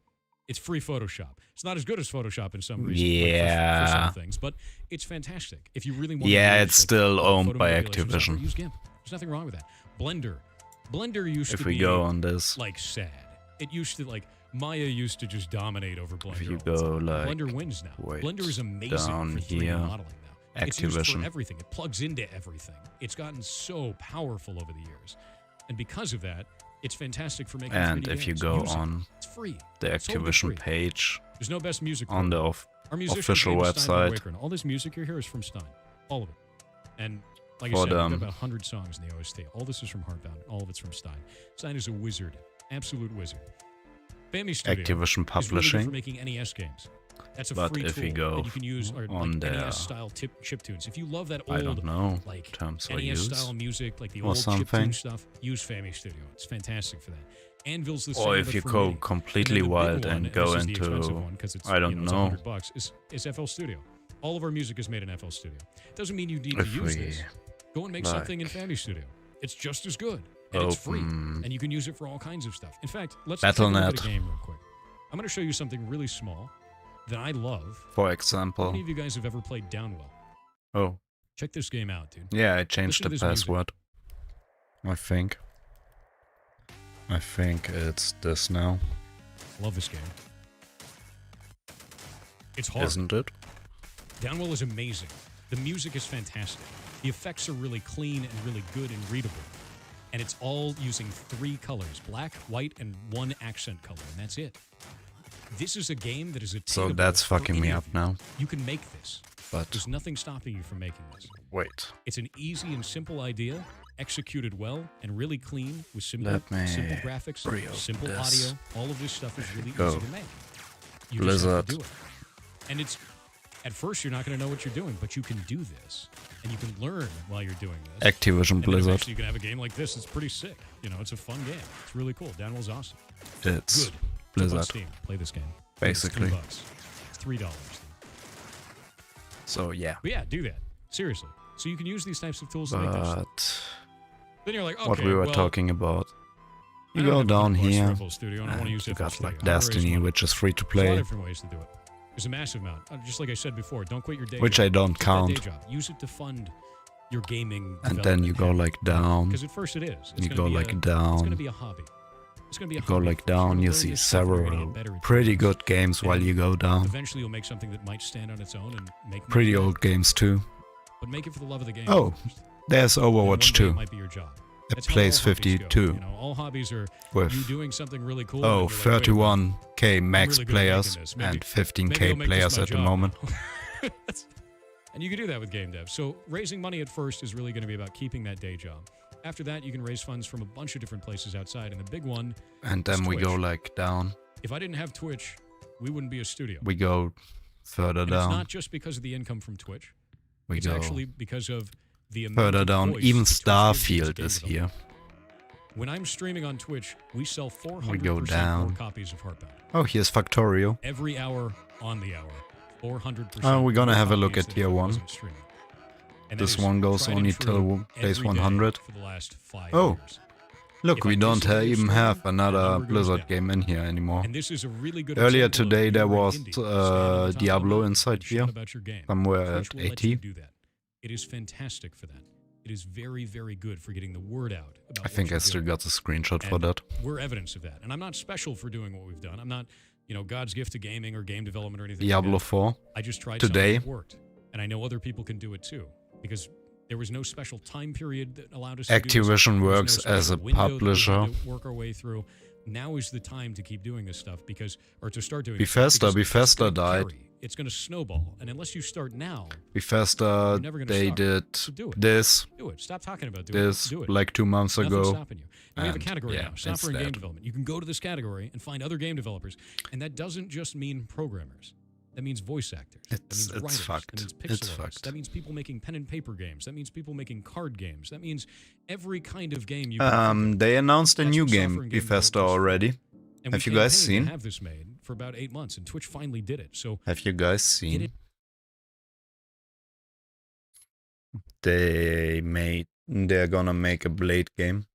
It's free Photoshop. It's not as good as Photoshop in some reasons. like for Yeah. some things, but it's fantastic. If you really want Yeah, to it's still owned by Activision. Use GIMP. There's nothing wrong with that. Blender. Blender used If to we be go on this, like sad. It used to like Maya used to just dominate over Blender. if you all the go time. like, Blender wins now. wait, Blender is amazing down for 3D here, modeling now. It's used for Activision. everything. It plugs into everything. It's gotten so powerful over the years, and because of that, it's fantastic for making. And 3D if you games. go Use it. on it's free. the It's totally Activision free. page There's no best music. on the Our musician official name is Stein website, Waker, and all this music you hear is from Stein. All of it. And like I For said, we've got them. about 100 songs in the OST. All this is from Heartbound. All of it's from Stein. Stein is a wizard. Absolute wizard. Family Studio Activision is really good for Publishing. making NES games. That's a But free if tool you go that you can use or on like their- NES-style chip tunes. If you love that I old don't know, like terms or use. NES-style music, like the or old something. chiptune stuff, use Family Studio. It's fantastic for that. Anvil's the same, Or if but you for go MIDI. completely And then the big wild one, and go this is the expensive into, one 'cause it's, I don't you know, it's know, $100, is FL Studio. All of our music is made in FL Studio. Doesn't mean you need to if use we this. Go and make something in like Family Studio. It's just as good, and it's free, open and you can use it for all kinds of stuff. In fact, let's take a look Battle.net. at a game real quick. I'm going to show you something really small that I love. for How example. many of you guys have ever played Downwell? Oh, Check this game out, dude. yeah, I changed Listen to the this music. password. I think it's this now, Love this game. It's hard. isn't it? Downwell is amazing. The music is fantastic. The effects are really clean and really good and readable. And it's all using 3 colors, black, white, and 1 accent color, and that's it. This is a game that is So attainable that's for fucking me any up of you. now. You can make this. But There's nothing stopping you from making this. wait, It's an easy and simple idea, executed well and really clean with simple Let me graphics, reopen simple this. audio. All of this stuff is really Go. easy to make. You Blizzard. just have to do it. And it's at first you're not going to know what you're doing, but you can do this, and you can learn while you're doing this. Activision And then Blizzard. eventually you can have a game like this. It's pretty sick. You know, it's a fun game. It's really cool. Downwell's awesome. It's Good. It's up on Blizzard, Steam. Play this game. basically. It's $3. It's $3. So yeah, But yeah, do that. Seriously. So you can use these types of tools to make this. but Then you're like, okay, what we were well, talking about, I you don't go have a down Plus here, FL Studio, and I want to and use you FL got Studio. like How to raise Destiny, money. which is free to There's a lot of play, different ways to do it. There's a massive amount. Just like I said before, don't quit your day which job. I don't Keep that count. day job. Use it to fund your gaming. And then you go like down, Because at first it is. It's you gonna go be like It's going to down, be a hobby. It's going to be a you go hobby like first. You're down, gonna you learn see this stuff, you're gonna several get better at pretty doing good games while you go it. down. Eventually you'll make something that might stand on its own and make money Pretty from it. old games too. But make it for the love of the game. Oh, first. there's And one Overwatch day it 2. might be your job. It That's how plays all hobbies go. 52 You know, all hobbies are you with doing something really cool. oh and you're like, wait a minute, 31k max really good at players making this. Maybe- and maybe 15k I'll make this players my at the job moment. now. And you can do that with game dev. So raising money at first is really going to be about keeping that day job. After that, you can raise funds from a bunch of different places outside. And the big one, And then we go Twitch. like down. if I didn't have Twitch, we wouldn't be a studio. We go further And it's down. not just because of the income from Twitch. We It's go actually because of the amount further of down. voice Even that Twitch gives you as a Starfield game is developer. here. When I'm streaming on Twitch, we sell 400% We go more down. copies of Heartbound. Oh, here's Factorio. Every hour on the hour. 400%. Oh, we're gonna more have a look copies at than tier if I 1. wasn't streaming. And This that is one goes tried and only true till place every day 100. for the last 5 Oh. years. Look, If we I don't disagree with even Sterling, have the another number goes Blizzard down. game in here anymore. And this is a really good Earlier example of today there you're an was indie, stand on the top of the Diablo mountain inside and here, shout about your game. somewhere Twitch at will let you 80. do that. It is fantastic for that. It is very, very good for getting the word out about I think I what still you're got the screenshot for doing. that. And we're evidence of that. And I'm not special for doing what we've done. I'm not, God's gift to gaming or game development or anything Diablo like that. 4. I just tried Today. something that worked. And I know other people can do it too. Because there was no special time period that allowed us to do this. Activision There was works no as a special window that we publisher. had to work our way through. Now is the time to keep doing this stuff or to start doing this stuff, Bethesda because it's Bethesda gonna died. carry. It's going to snowball. And unless you start now, Bethesda, you're never gonna they start. did So do it. this, Do it. Stop talking about doing it. Do it. like 2 months Nothing's ago. stopping you. And we have a and category yeah, now, it's software and game dead. development. You can go to this category and find other game developers. And that doesn't just mean programmers. That means voice actors. That means It's writers. fucked. That means pixel It's artists. fucked. That means people making pen and paper games. That means people making card games. That means every kind of game you can think of. They announced a That's new what software game, and game Bethesda developers do. already. And Have we you guys campaigned seen? to have this made for about 8 months, and Twitch finally did it. So Have you guys get seen? it. They're gonna make a Blade game.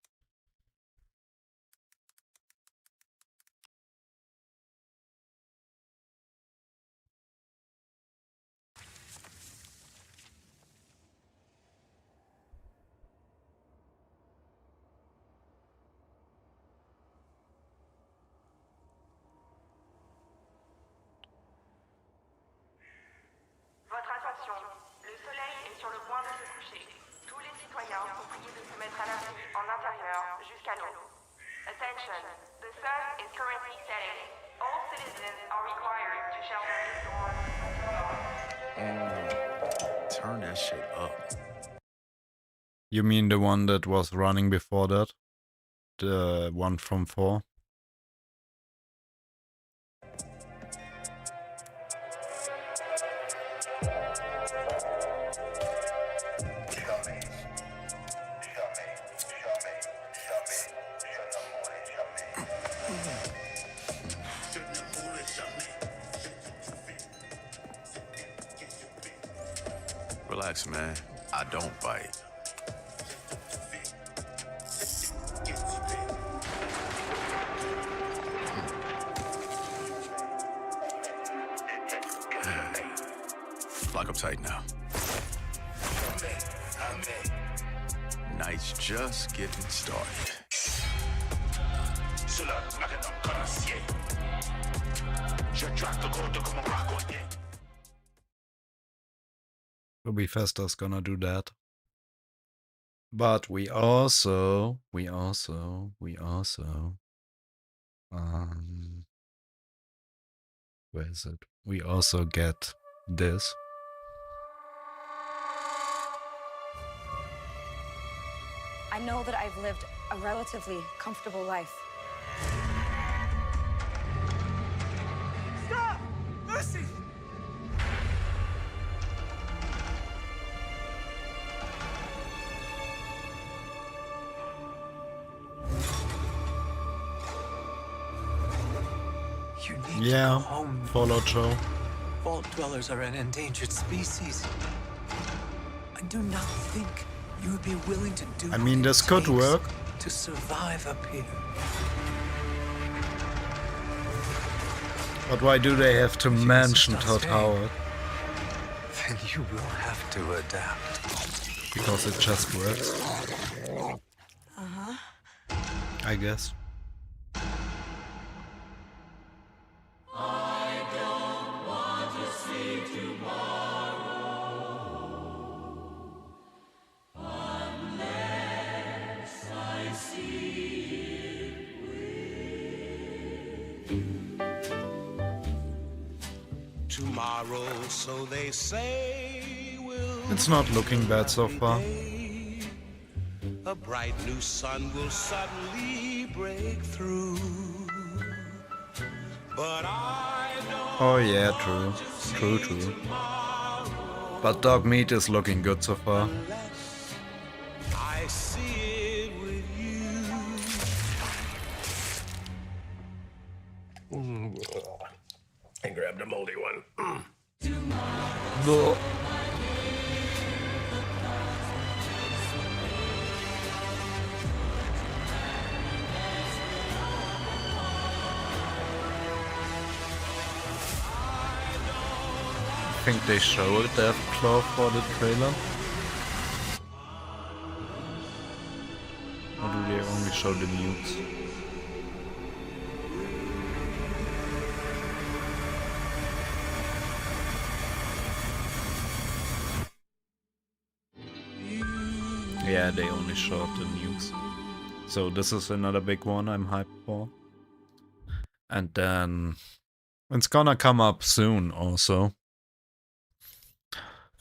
Votre attention, le soleil est sur le point de se coucher. Tous les citoyens sont priés de se mettre à l'abri en intérieur jusqu'à l'aube. Attention, the sun is currently setting. All citizens are required to shelter indoors. Turn that shit up. You mean the one that was running before that? The one from 4? Relax, man. I don't bite. Lock up tight now. Night's just getting started. So Bethesda's gonna do that. But we also, where is it? We also get this. I know that I've lived a relatively comfortable life. Stop! Mercy! You need Yeah, to go home. Fallout show. Vault dwellers are an endangered species. I do not think you would be willing to do I mean, what this it could takes work. to survive up here. But why do they have to If you mention insist on Todd staying. Howard? Then you will have to adapt. Because it just works. I guess. Tomorrow, so they say, will It's not looking bad so far. day. A bright new sun will suddenly break through. But I don't Oh yeah, true. True. But dog meat is looking good so far. unless I see it with you. And grab the moldy one. think they show a death claw for the trailer. Or do they only show the nukes? Yeah, they only showed the nukes. So this is another big one I'm hyped for. And then it's gonna come up soon also.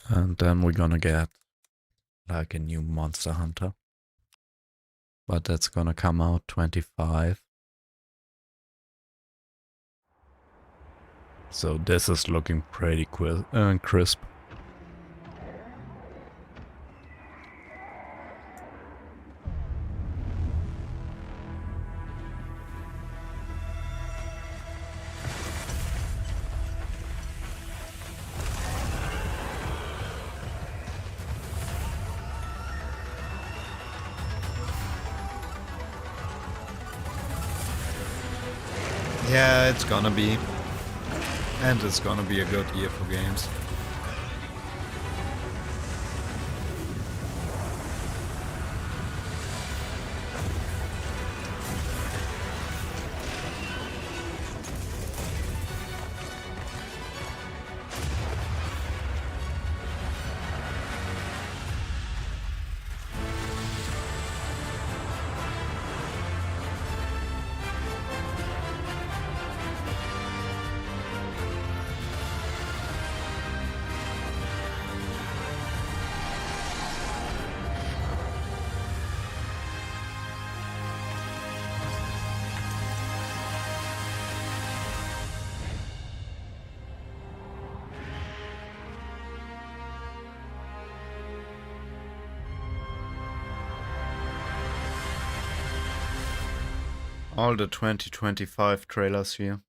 And then we're gonna get like a new Monster Hunter. But that's gonna come out 25. So this is looking pretty crisp. Yeah, it's gonna be. And it's gonna be a good year for games. All the 2025 trailers here.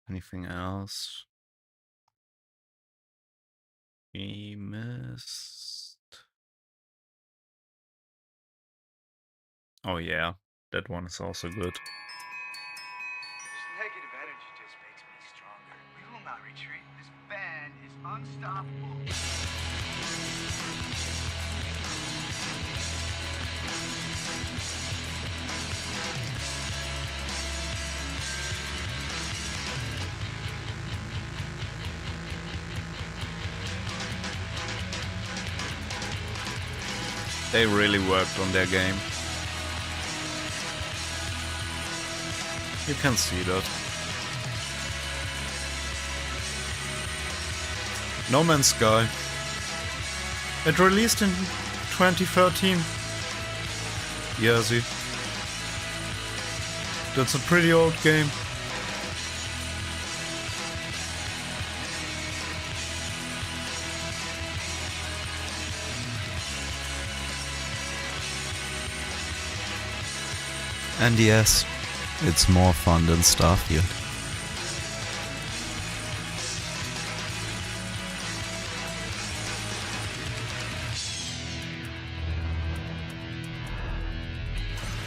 Anything else? We missed. Oh yeah, that one is also good. This negative energy just makes me stronger. We will not retreat. This band is unstoppable. They really worked on their game. You can see that. No Man's Sky. It released in 2013. Yeah, see. That's a pretty old game. And yes, it's more fun than Starfield.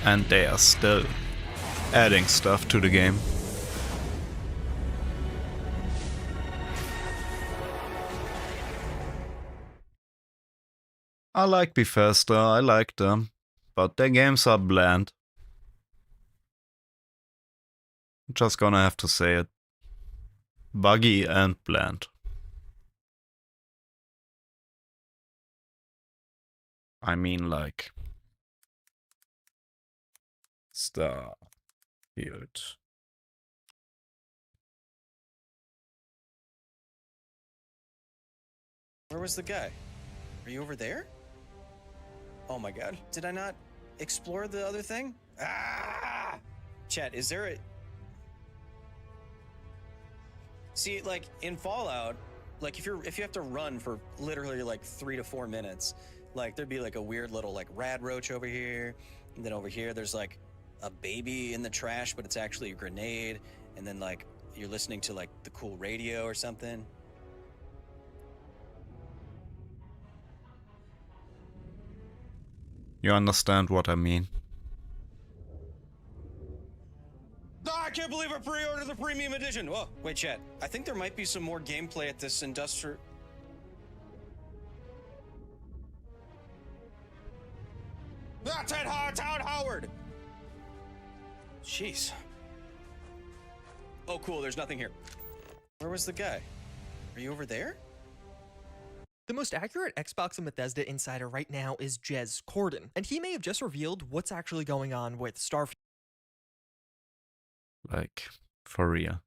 And they are still adding stuff to the game. I like Bethesda, I like them, but their games are bland. Just gonna have to say it. Buggy and bland. I mean, like Starfield. Where was the guy? Are you over there? Oh my god. Did I not explore the other thing? Ah! Chat, is there a... See, like, in Fallout, like, if you have to run for literally, like, 3 to 4 minutes, like, there'd be, like, a weird little, like, rad roach over here, and then over here there's, like, a baby in the trash, but it's actually a grenade, and then like you're listening to like the cool radio or something. You understand what I mean? Oh, I can't believe I pre-ordered the premium edition. Whoa, wait, chat. I think there might be some more gameplay at this industrial. Todd Howard. Jeez. Oh, cool. There's nothing here. Where was the guy? Are you over there? The most accurate Xbox and Bethesda insider right now is Jez Corden, and he may have just revealed what's actually going on with Starfield. Like, for real.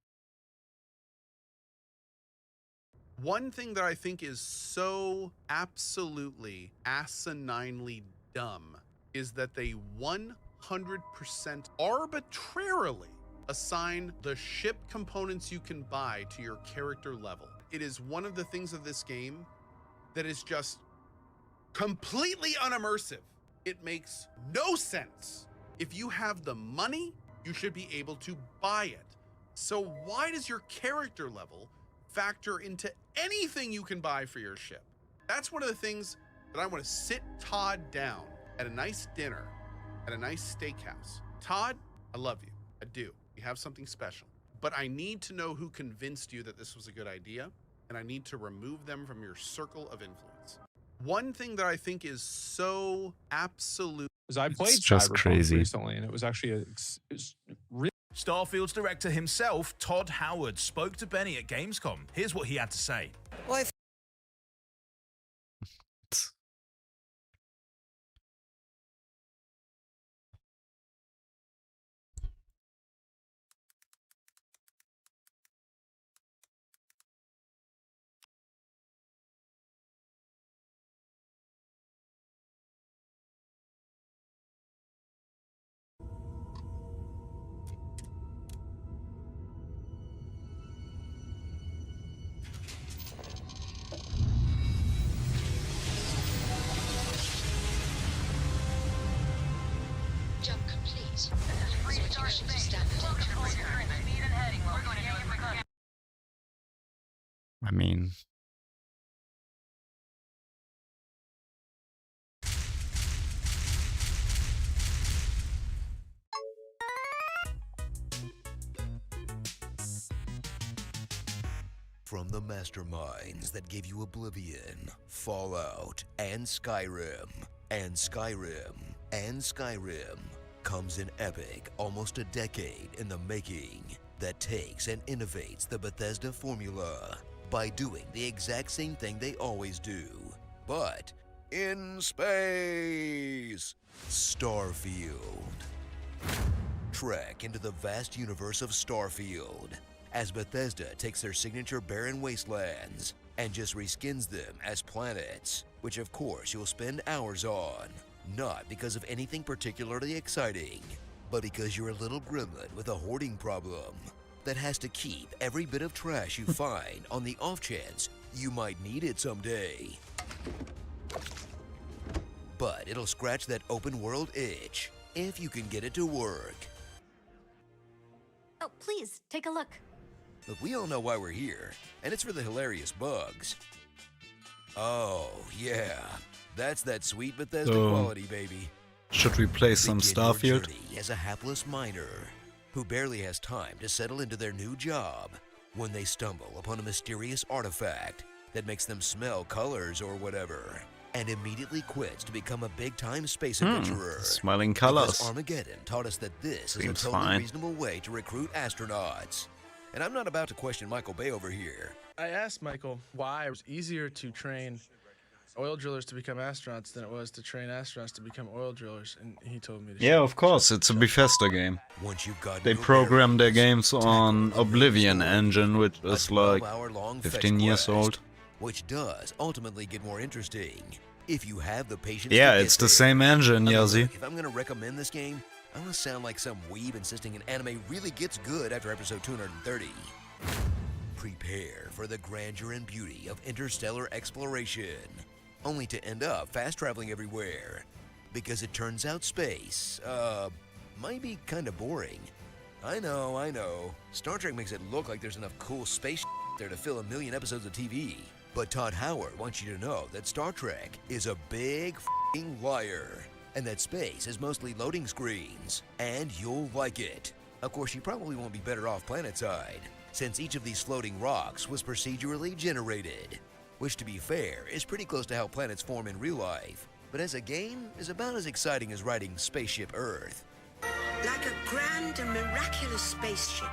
One thing that I think is so absolutely asininely dumb is that they 100% arbitrarily assign the ship components you can buy to your character level. It is one of the things of this game that is just completely unimmersive. It makes no sense. If you have the money, you should be able to buy it. So why does your character level factor into anything you can buy for your ship? That's one of the things that I want to sit Todd down at a nice dinner, at a nice steakhouse. Todd, I love you. I do. You have something special. But I need to know who convinced you that this was a good idea, and I need to remove them from your circle of influence. One thing that I think is so absolute... I played It's just Cyberpunk crazy. recently, and it was actually really... Starfield's director himself, Todd Howard, spoke to Benny at Gamescom. Here's what he had to say. Well, Jump complete. Switching to standard I mean... From the masterminds that gave you Oblivion, Fallout, and Skyrim, comes an epic, almost a decade in the making, that takes and innovates the Bethesda formula by doing the exact same thing they always do, but in space. Starfield. Trek into the vast universe of Starfield as Bethesda takes their signature barren wastelands and just reskins them as planets, which of course you'll spend hours on, not because of anything particularly exciting, but because you're a little gremlin with a hoarding problem that has to keep every bit of trash you find on the off chance you might need it someday. But it'll scratch that open world itch if you can get it to work. Oh, please, take a look. Look, we all know why we're here, and it's for the hilarious bugs. Oh, yeah. That's that sweet Bethesda So, quality, baby. should we play some Begin your Starfield? journey as a hapless miner who barely has time to settle into their new job when they stumble upon a mysterious artifact that makes them smell colors or whatever, and immediately quits to become a big-time space adventurer. Smelling Because colors. Armageddon taught us that this is a Seems totally fine. reasonable way to recruit astronauts. And I'm not about to question Michael Bay over here. I asked Michael why it was easier to train oil drillers to become astronauts than it was to train astronauts to become oil drillers, and he told me to Yeah, of course, it's a Bethesda game. Once you've gotten They your program their bearings, games on Oblivion engine, which a is like 12-hour-long 15 years fetch old. quest, which does ultimately get more interesting if you have the patience Yeah, to get it's the there. same engine, I mean, Yazzie. look, if I'm gonna recommend this game, I'm gonna sound like some weeb insisting an anime really gets good after episode 230. Prepare for the grandeur and beauty of interstellar exploration, only to end up fast traveling everywhere, because it turns out space, might be kinda boring. I know. Star Trek makes it look like there's enough cool space there to fill 1 million episodes of TV. But Todd Howard wants you to know that Star Trek is a big f***ing liar, and that space is mostly loading screens, and you'll like it. Of course, you probably won't be better off planetside, since each of these floating rocks was procedurally generated, which, to be fair, is pretty close to how planets form in real life, but as a game is about as exciting as riding Spaceship Earth. Like a grand and miraculous spaceship,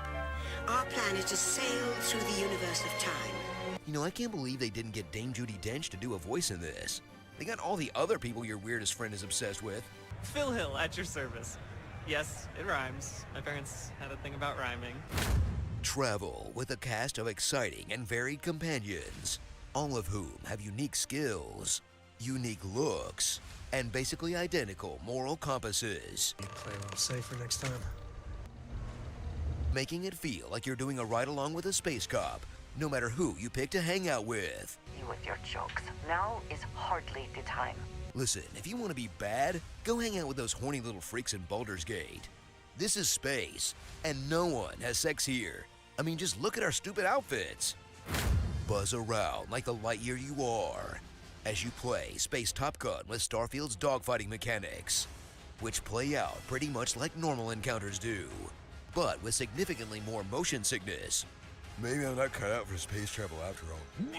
our planet has sailed through the universe of time. You know, I can't believe they didn't get Dame Judi Dench to do a voice in this. They got all the other people your weirdest friend is obsessed with. Phil Hill at your service. Yes, it rhymes. My parents had a thing about rhyming. Travel with a cast of exciting and varied companions, all of whom have unique skills, unique looks, and basically identical moral compasses. You play a little safer next time. Making it feel like you're doing a ride-along with a space cop, no matter who you pick to hang out with. You with your jokes. Now is hardly the time. Listen, if you want to be bad, go hang out with those horny little freaks in Baldur's Gate. This is space, and no one has sex here. I mean, just look at our stupid outfits. Buzz around like the light year you are as you play Space Top Gun with Starfield's dogfighting mechanics, which play out pretty much like normal encounters do, but with significantly more motion sickness. Maybe I'm not cut out for space travel after all.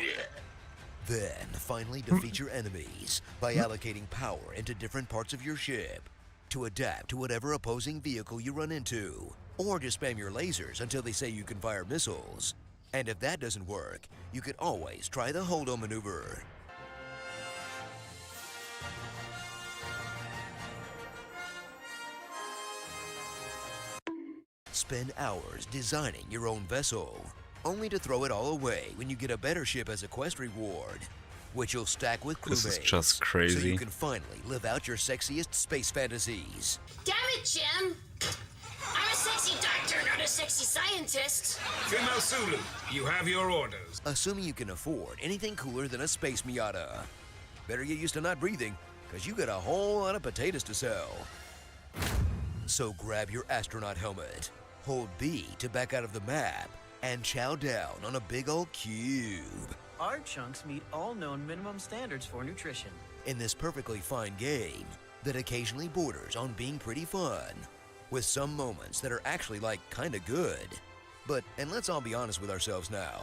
Then, finally defeat your enemies by allocating power into different parts of your ship to adapt to whatever opposing vehicle you run into, or just spam your lasers until they say you can fire missiles. And if that doesn't work, you could always try the hold-on maneuver. Spend hours designing your own vessel, only to throw it all away when you get a better ship as a quest reward, which you'll stack with crewmates. This is just So crazy. you can finally live out your sexiest space fantasies. Damn it, Jim! I'm a sexy doctor, not a sexy scientist. Female Sulu, you have your orders. Assuming you can afford anything cooler than a space Miata. Better get used to not breathing, because you got a whole lot of potatoes to sell. So grab your astronaut helmet, hold B to back out of the map, and chow down on a big old cube. Our chunks meet all known minimum standards for nutrition. In this perfectly fine game that occasionally borders on being pretty fun, with some moments that are actually like kinda good. But, and let's all be honest with ourselves now,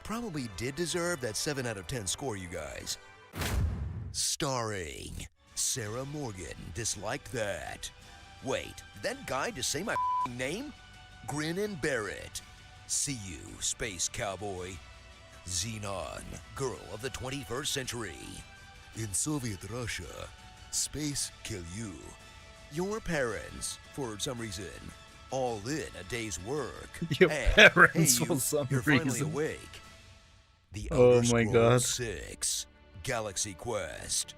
probably did deserve that 7 out of 10 score, you guys. Starring Sarah Morgan, disliked that. Wait, did that guy just say my name? Grin and Barrett. See you, Space Cowboy. Xenon, girl of the 21st century. In Soviet Russia, space kill you. Your parents, for some reason, all in a day's work. Your and, parents hey, for some you're finally reason. awake. The Oh Elder my Scrolls God. 6, Galaxy Quest.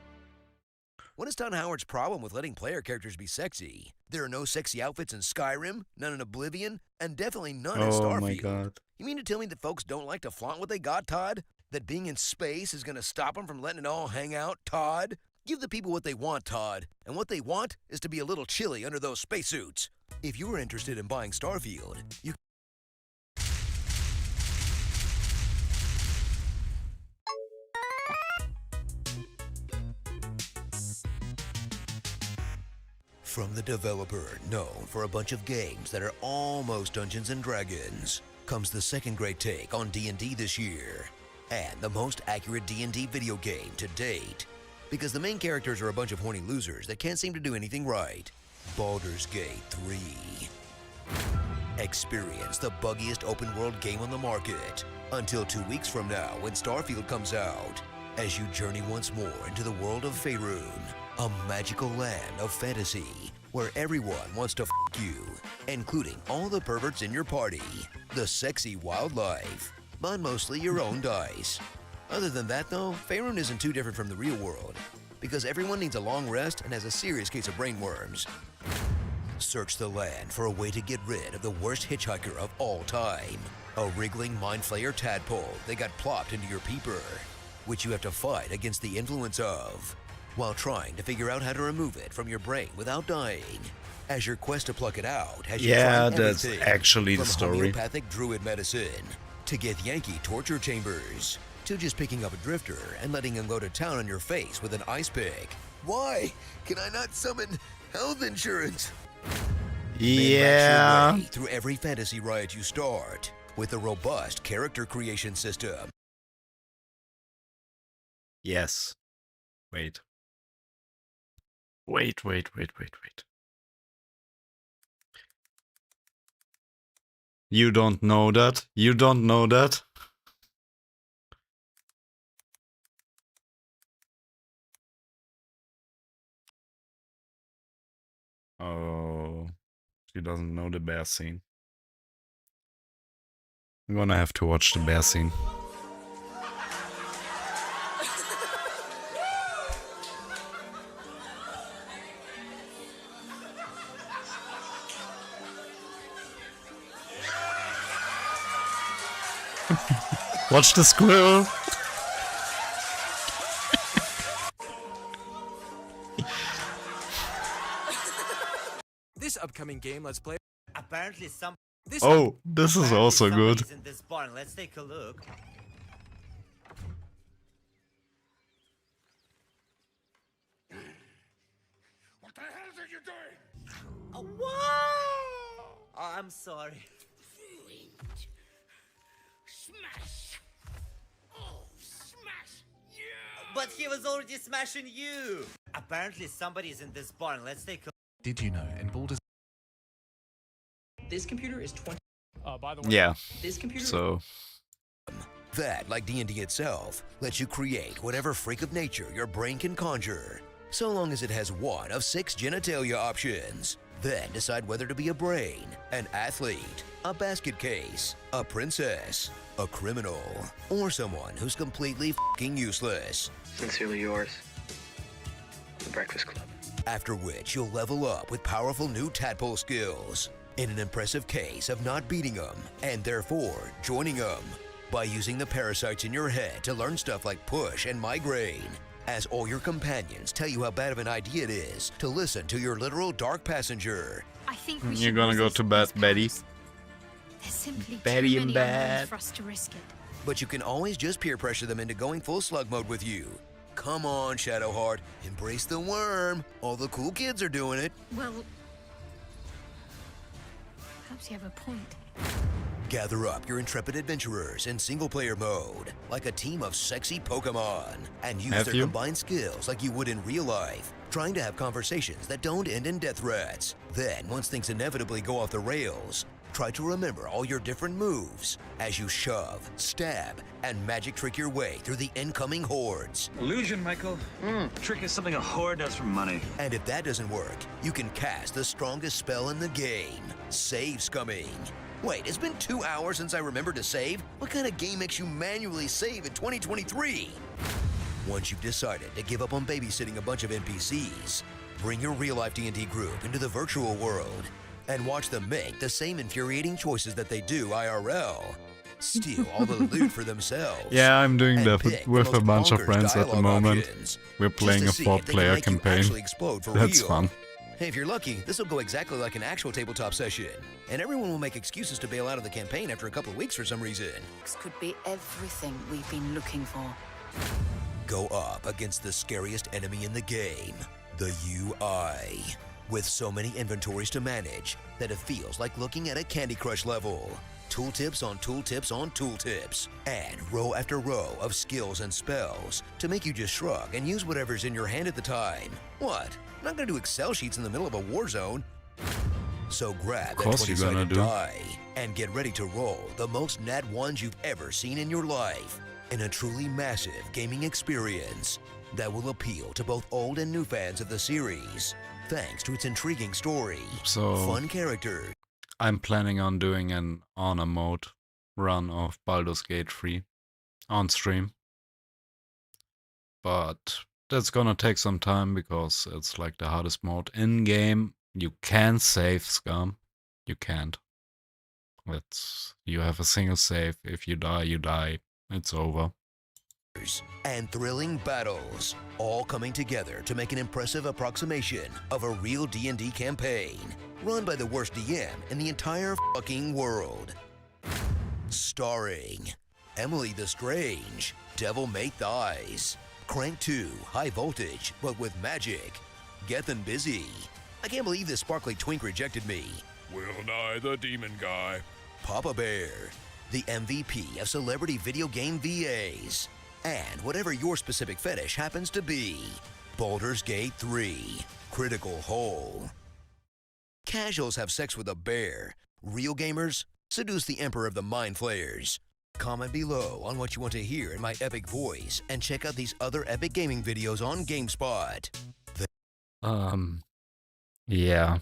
What is Todd Howard's problem with letting player characters be sexy? There are no sexy outfits in Skyrim, none in Oblivion, and definitely none in Oh Starfield. my God. You mean to tell me that folks don't like to flaunt what they got, Todd? That being in space is gonna stop them from letting it all hang out, Todd? Give the people what they want, Todd. And what they want is to be a little chilly under those spacesuits. If you are interested in buying Starfield, you From the developer known for a bunch of games that are almost Dungeons & Dragons, comes the second great take on D&D this year, and the most accurate D&D video game to date, because the main characters are a bunch of horny losers that can't seem to do anything right. Baldur's Gate 3. Experience the buggiest open-world game on the market, until 2 weeks from now when Starfield comes out, as you journey once more into the world of Faerun, a magical land of fantasy where everyone wants to f*** you, including all the perverts in your party, the sexy wildlife, but mostly your own dice. Other than that though, Faerun isn't too different from the real world, because everyone needs a long rest and has a serious case of brainworms. Search the land for a way to get rid of the worst hitchhiker of all time, a wriggling mind flayer tadpole that got plopped into your peeper, which you have to fight against the influence of, while trying to figure out how to remove it from your brain without dying. as your quest to pluck it out has you Yeah, trying that's everything actually the from story. homeopathic druid medicine to Githyanki torture chambers to just picking up a drifter and letting him go to town on your face with an ice pick. Why can I not summon health insurance? Yeah. Way through every fantasy ride you start with a robust character creation system. Yes. Wait. Wait. You don't know that? You don't know that? Oh, she doesn't know the bear scene. I'm gonna have to watch the bear scene. Watch the squirrel. This upcoming game, let's play. Apparently some. Oh, this is also good. In this barn. Let's take a look. What the hell are you doing? Oh, what? Oh, I'm sorry. Smash! Oh, smash! Yeah! But he was already smashing you. Apparently somebody's in this barn. Let's take a. Did you know in Baldur's... This computer is 20. By the way, Yeah. This computer. So That, like D&D itself, lets you create whatever freak of nature your brain can conjure, so long as it has one of 6 genitalia options. Then decide whether to be a brain, an athlete, a basket case, a princess, a criminal, or someone who's completely f***ing useless. Sincerely yours, The Breakfast Club. After which you'll level up with powerful new tadpole skills, in an impressive case of not beating them, and therefore joining them, by using the parasites in your head to learn stuff like push and migraine, as all your companions tell you how bad of an idea it is to listen to your literal dark passenger. I think we you're should gonna go resist to bed, these Betty. powers. There's simply Betty too in many bed. unknowns for us to risk it. But you can always just peer pressure them into going full slug mode with you. Come on, Shadowheart, embrace the worm. All the cool kids are doing it. Well, perhaps you have a point. Gather up your intrepid adventurers in single-player mode, like a team of sexy Pokemon, and use Have their you? combined skills like you would in real life, trying to have conversations that don't end in death threats. Then, once things inevitably go off the rails, try to remember all your different moves as you shove, stab, and magic trick your way through the incoming hordes. Illusion, Michael. Trick is something a horde does for money. And if that doesn't work, you can cast the strongest spell in the game, Save Scumming. Wait, it's been 2 hours since I remembered to save? What kind of game makes you manually save in 2023? Once you've decided to give up on babysitting a bunch of NPCs, bring your real-life D&D group into the virtual world and watch them make the same infuriating choices that they do IRL. Steal all the loot for themselves. yeah, I'm doing and that pick the with a most bunch of bonkers friends at the dialogue moment. options, We're just playing to a see if they can 4-player make you campaign. actually explode for That's real. fun. Hey, if you're lucky, this will go exactly like an actual tabletop session, and everyone will make excuses to bail out of the campaign after a couple of weeks for some reason. This could be everything we've been looking for. Go up against the scariest enemy in the game, the UI. With so many inventories to manage that it feels like looking at a Candy Crush level. Tooltips on tooltips on tooltips, and row after row of skills and spells to make you just shrug and use whatever's in your hand at the time. What? I'm not gonna do Excel sheets in the middle of a war zone. So grab Of that course you're gonna 20-sided do. die and get ready to roll the most nat ones you've ever seen in your life in a truly massive gaming experience that will appeal to both old and new fans of the series, thanks to its intriguing story, So fun characters, I'm planning on doing an honor mode run of Baldur's Gate 3 on stream. But that's gonna take some time because it's like the hardest mode in game. You can save scum. You can't. You have a single save. If you die, you die. It's over. and thrilling battles, all coming together to make an impressive approximation of a real D&D campaign run by the worst DM in the entire fucking world. Starring Emily the Strange, Devil May Thighs, Crank 2, High Voltage, but with magic, Gethin' Busy, I can't believe this sparkly twink rejected me, Will Nye the Demon Guy, Papa Bear, the MVP of celebrity video game VAs, and whatever your specific fetish happens to be, Baldur's Gate 3, Critical Hole. Casuals have sex with a bear. Real gamers seduce the Emperor of the Mind Flayers. Comment below on what you want to hear in my epic voice, and check out these other epic gaming videos on GameSpot. Yeah.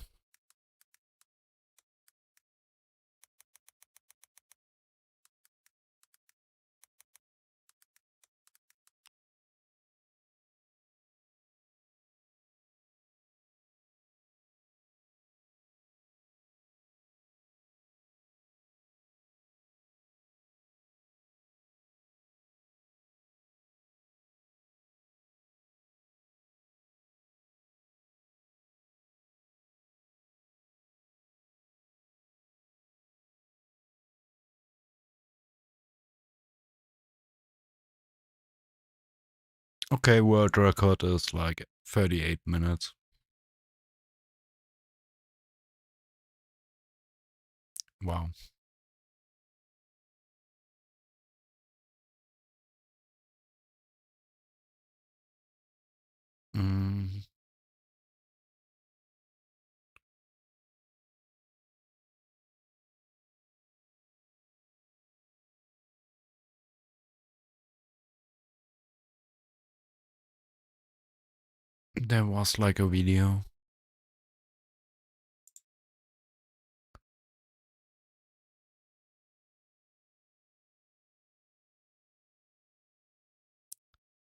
Okay, world record is like 38 minutes. Wow. Mm. There was like a video.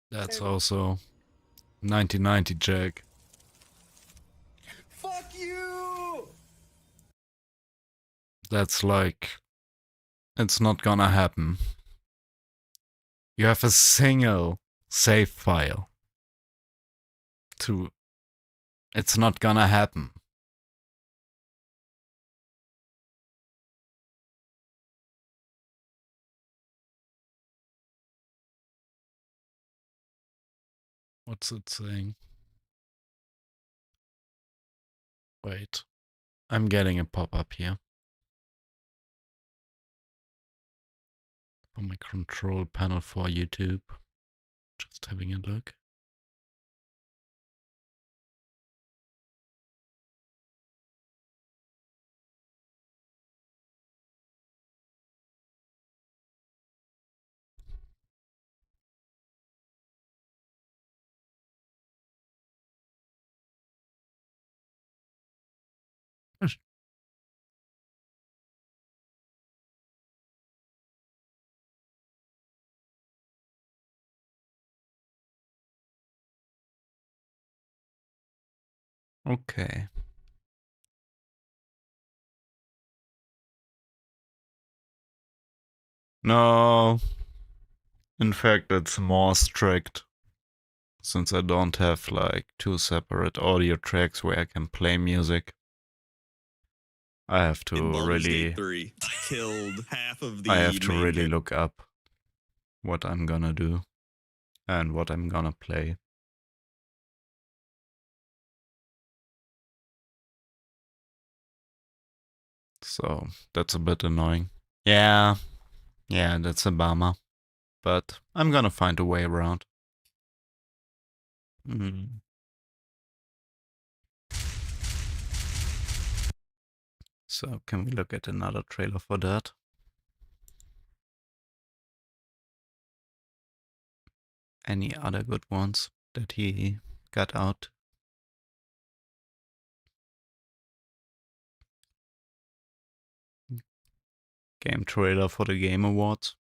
That's also 1990 Jack. Fuck you! That's like, it's not gonna happen. You have a single save file to, it's not gonna happen. What's it saying? Wait, I'm getting a pop-up here. On my control panel for YouTube. Just having a look. Okay. No. In fact, it's more strict. Since I don't have like 2 separate audio tracks where I can play music. I have to Baldur's really Gate 3 killed half of the I have to main really game. look up what I'm gonna do and what I'm gonna play. So that's a bit annoying. Yeah, that's a bummer. But I'm gonna find a way around. So can we look at another trailer for that? Any other good ones that he got out? Game trailer for the Game Awards.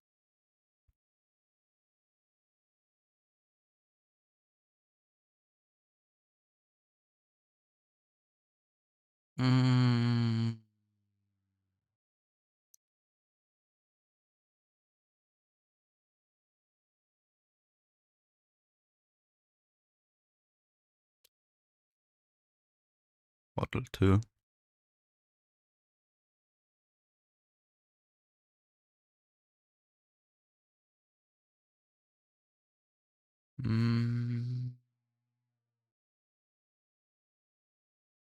Bottle 2.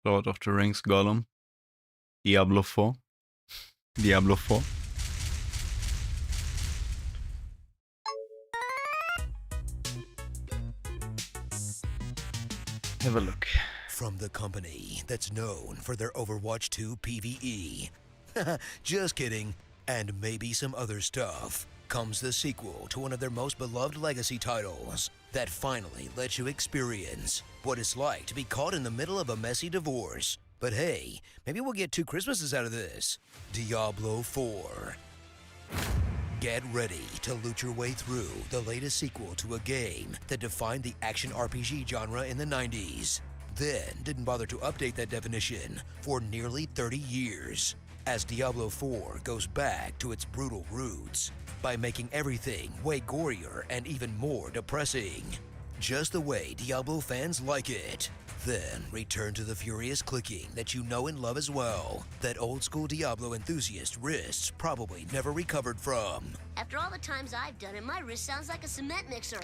Lord of the Rings Gollum. Diablo 4. Diablo 4. Have a look. From the company that's known for their Overwatch 2 PvE. Just kidding. And maybe some other stuff. Comes the sequel to one of their most beloved legacy titles that finally lets you experience what it's like to be caught in the middle of a messy divorce. But hey, maybe we'll get 2 Christmases out of this. Diablo 4. Get ready to loot your way through the latest sequel to a game that defined the action RPG genre in the 90s. Then didn't bother to update that definition for nearly 30 years, as Diablo 4 goes back to its brutal roots by making everything way gorier and even more depressing. Just the way Diablo fans like it. Then return to the furious clicking that you know and love as well, that old school Diablo enthusiast wrists probably never recovered from. After all the times I've done it, my wrist sounds like a cement mixer.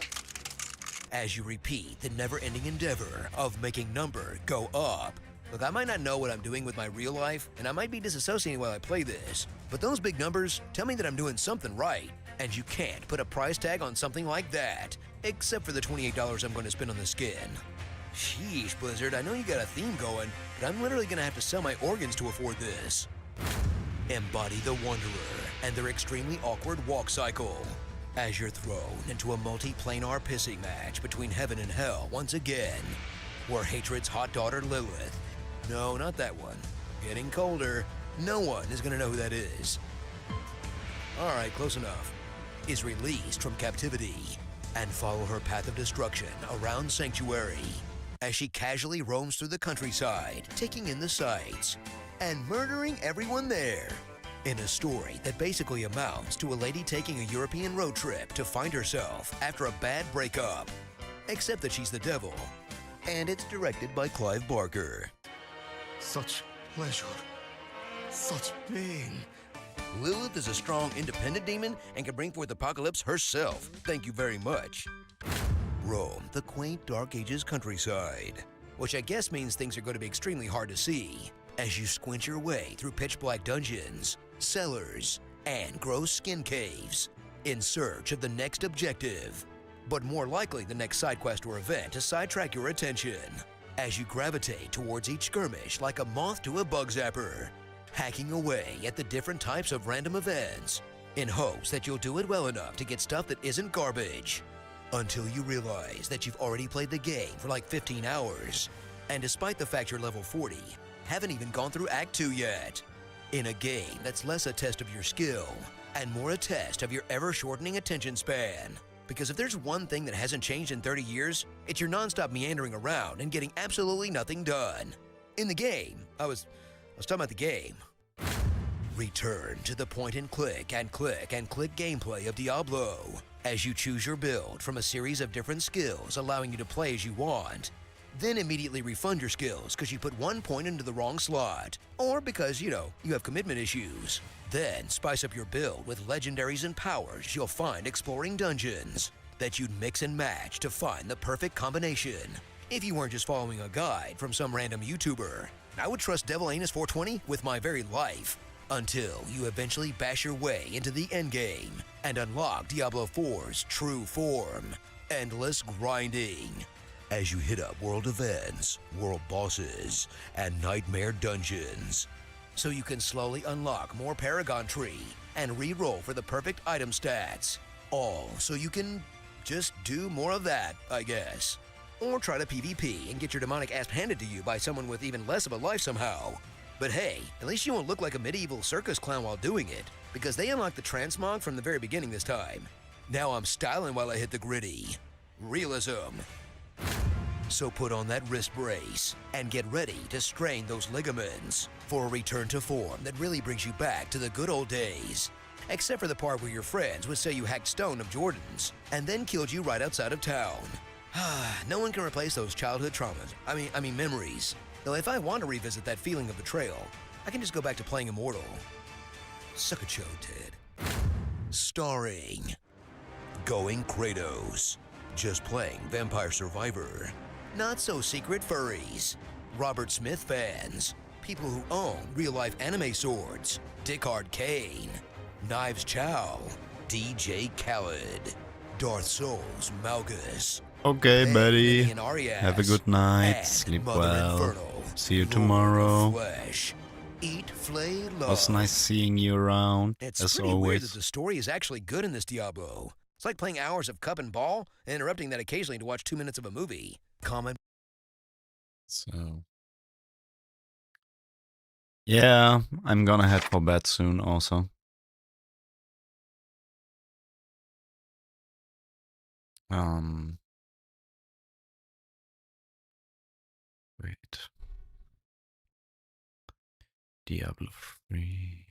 As you repeat the never-ending endeavor of making number go up. Look, I might not know what I'm doing with my real life, and I might be disassociating while I play this, but those big numbers tell me that I'm doing something right, and you can't put a price tag on something like that, except for the $28 I'm going to spend on the skin. Sheesh, Blizzard, I know you got a theme going, but I'm literally going to have to sell my organs to afford this. Embody the Wanderer and their extremely awkward walk cycle as you're thrown into a multi-planar pissing match between heaven and hell once again, where hatred's hot daughter Lilith, no, not that one, getting colder, no one is going to know who that is. Alright, close enough, is released from captivity and follow her path of destruction around Sanctuary as she casually roams through the countryside, taking in the sights and murdering everyone there. In a story that basically amounts to a lady taking a European road trip to find herself after a bad breakup. Except that she's the devil. And it's directed by Clive Barker. Such pleasure. Such pain. Lilith is a strong, independent demon and can bring forth apocalypse herself. Thank you very much. Roam the quaint Dark Ages countryside, which I guess means things are going to be extremely hard to see as you squint your way through pitch-black dungeons, cellars, and gross skin caves in search of the next objective, but more likely the next side quest or event to sidetrack your attention as you gravitate towards each skirmish like a moth to a bug zapper, hacking away at the different types of random events in hopes that you'll do it well enough to get stuff that isn't garbage, until you realize that you've already played the game for like 15 hours, and despite the fact you're level 40, haven't even gone through Act 2 yet. In a game that's less a test of your skill and more a test of your ever-shortening attention span. Because if there's one thing that hasn't changed in 30 years, it's your non-stop meandering around and getting absolutely nothing done. In the game, I was talking about the game. Return to the point and click gameplay of Diablo as you choose your build from a series of different skills allowing you to play as you want. Then immediately refund your skills because you put 1 point into the wrong slot, or because, you have commitment issues. Then spice up your build with legendaries and powers you'll find exploring dungeons that you'd mix and match to find the perfect combination. If you weren't just following a guide from some random YouTuber, I would trust Devil Anus 420 with my very life, until you eventually bash your way into the endgame and unlock Diablo 4's true form, endless grinding. As you hit up world events, world bosses, and nightmare dungeons, so you can slowly unlock more Paragon Tree and re-roll for the perfect item stats. All so you can just do more of that, I guess. Or try to PvP and get your demonic ass handed to you by someone with even less of a life somehow. But hey, at least you won't look like a medieval circus clown while doing it, because they unlocked the transmog from the very beginning this time. Now I'm styling while I hit the gritty. Realism. So put on that wrist brace and get ready to strain those ligaments for a return to form that really brings you back to the good old days. Except for the part where your friends would say you hacked stone of Jordan's and then killed you right outside of town. No one can replace those childhood traumas. I mean memories. Though if I want to revisit that feeling of betrayal, I can just go back to playing Immortal. Suck a chode, Ted. Starring Going Kratos, Just Playing Vampire Survivor, Not So Secret Furries, Robert Smith fans, people who own real-life anime swords, Dickard Kane, Knives Chow, DJ Khaled, Darth Souls Malgus. Okay, buddy. Minnie and Arias, Have a good night. and Sleep Mother well. Infernal, See you Lord of tomorrow. Flesh. Eat, flay, love. Was nice seeing you around, It's as pretty weird that always. the story is actually good in this Diablo. It's like playing hours of cup and ball and interrupting that occasionally to watch 2 minutes of a movie. Comment. So, yeah, I'm gonna head for bed soon also. Wait. Diablo 3.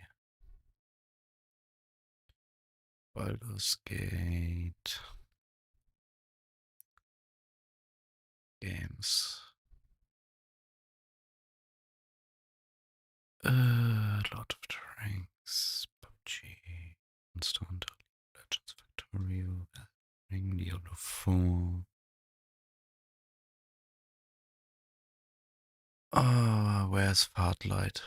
Baldur's Gate. Games. Lord of the Rings. PUBG. Monster Hunter. Legends Factorio. Ring. Diablo 4. Where's Fartlight?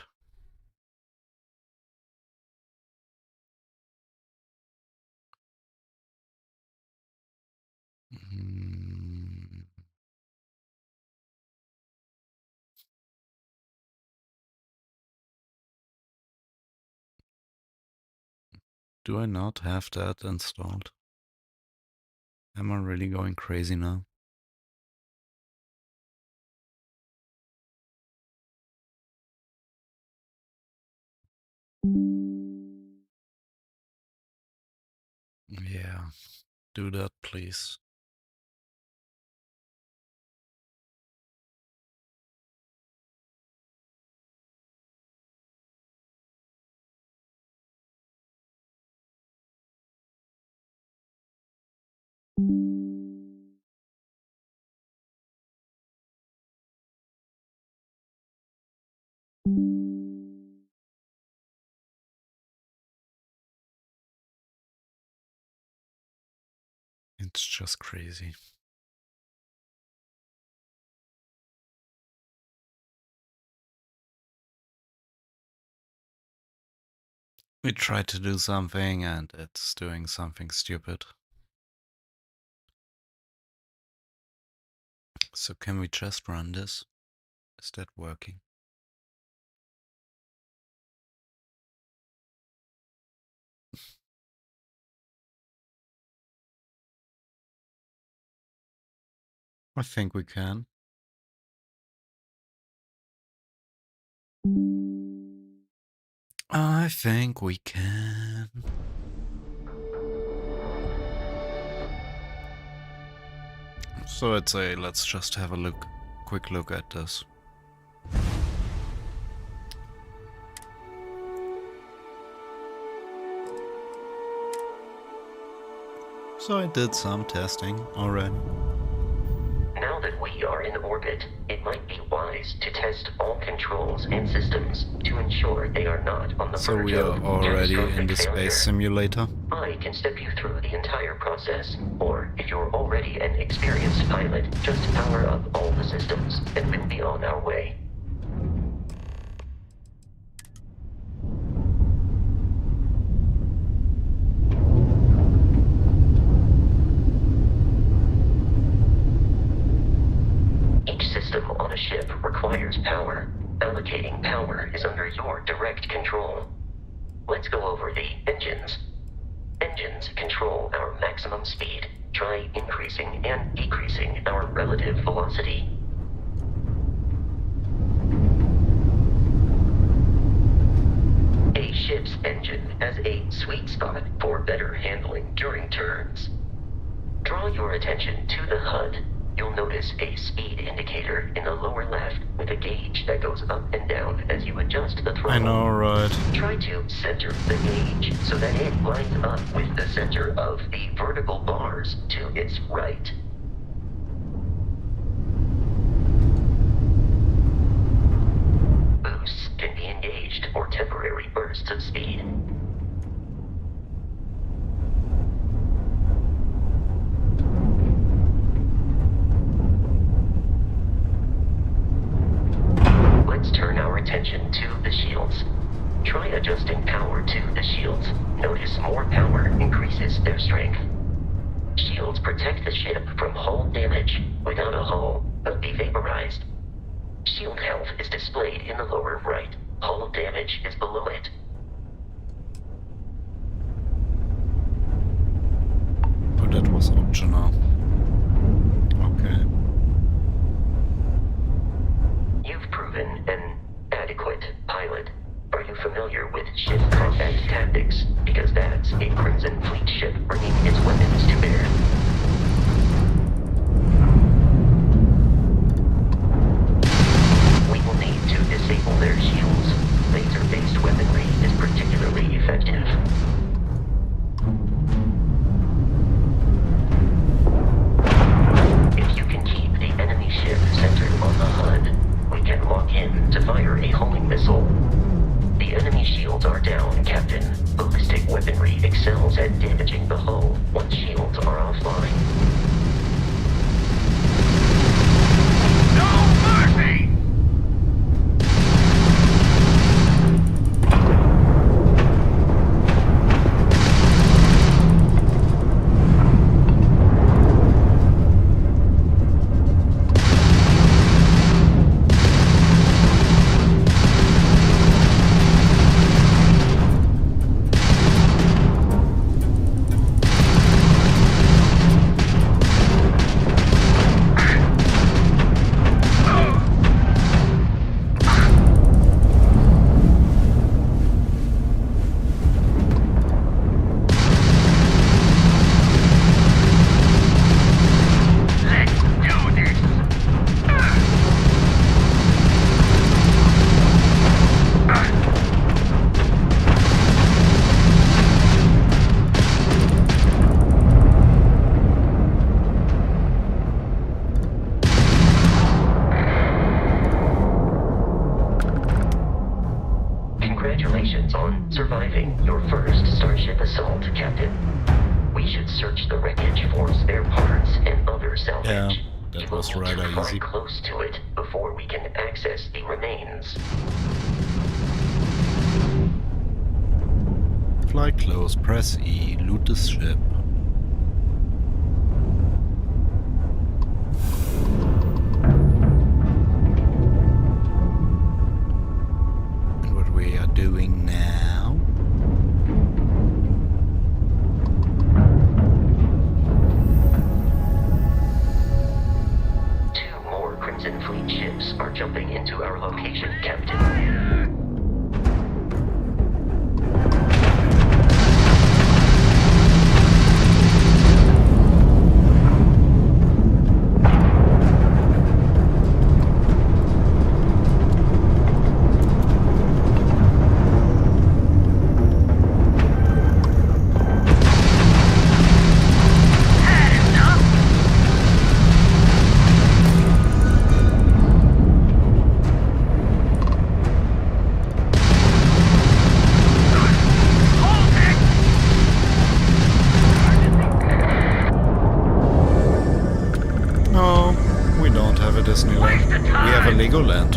Do I not have that installed? Am I really going crazy now? Yeah, do that, please. It's just crazy. We try to do something and it's doing something stupid. So can we just run this? Is that working? I think we can. I think we can. So let's just have a quick look at this. So I did some testing already. Now that we are in orbit, it might be wise to test all controls and systems to ensure they are not on the So verge we are of already in catastrophic the failure. space simulator. I can step you through the entire process, or if you're already an experienced pilot, just power up all the systems, and we'll be on our way. Each system on a ship requires power. Allocating power is under your direct control. Let's go over the engines. Engines control our maximum speed. Try increasing and decreasing our relative velocity. A ship's engine has a sweet spot for better handling during turns. Draw your attention to the HUD. You'll notice a speed indicator in the lower left with a gauge that goes up and down as you adjust the throttle. I know, right? Try to center the gauge so that it lines up with the center of the vertical bars to its right. temporary bursts of speed. Let's turn our attention to the shields. Try adjusting power to the shields. Notice more power increases their strength. Shields protect the ship from hull damage. Without a hull, they'll be vaporized. Shield health is displayed in the lower right. Hull damage is below it. Oh, that was optional. Okay. You've proven an adequate pilot. Are you familiar with ship combat tactics? Because that's a Crimson Fleet ship bringing its weapons to bear. We will need to disable their shields. Laser-based weaponry is particularly effective. If you can keep the enemy ship centered on the HUD, we can lock in to fire a homing missile. The enemy shields are down, Captain. Ballistic weaponry excels at damaging the hull once shields are offline. No mercy! Congratulations on surviving your first Starship assault, Captain. We should search the wreckage for spare parts and other salvage. Yeah, that was rather easy. Close to it before we can access the remains. Fly close, press E, loot the ship. And what we are doing now? Two more Crimson Fleet ships are jumping into our location, Captain. Disneyland. We have a Legoland.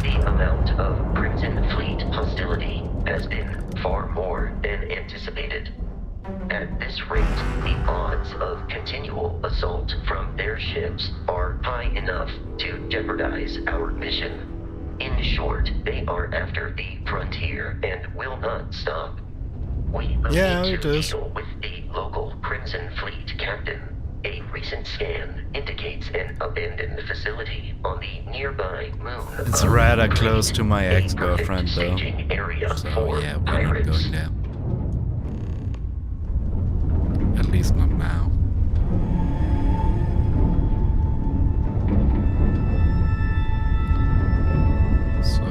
The amount of Crimson Fleet hostility has been far more than anticipated. At this rate, the odds of continual assault from their ships are high enough to jeopardize our mission. In short, they are after the frontier and will not stop. We will need to deal with the local Crimson Fleet captain. A recent scan indicates an abandoned facility on the nearby moon. It's rather close to my ex-girlfriend though. So yeah, we're not going there. At least not now. So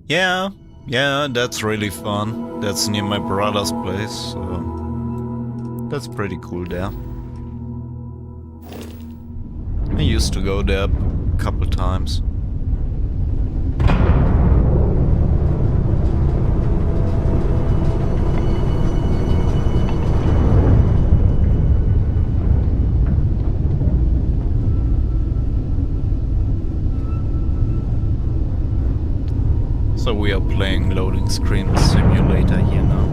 Yeah, that's really fun. That's near my brother's place, so that's pretty cool there. I used to go there a couple times. So we are playing loading screen simulator here now.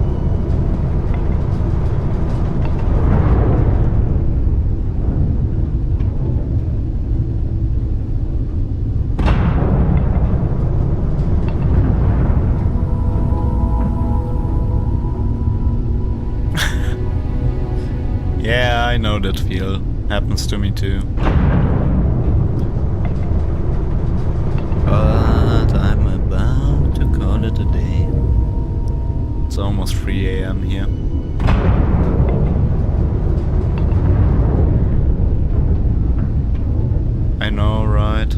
Yeah, I know that feel. Happens to me too. But I'm about to call it a day. It's almost 3 AM here. I know, right?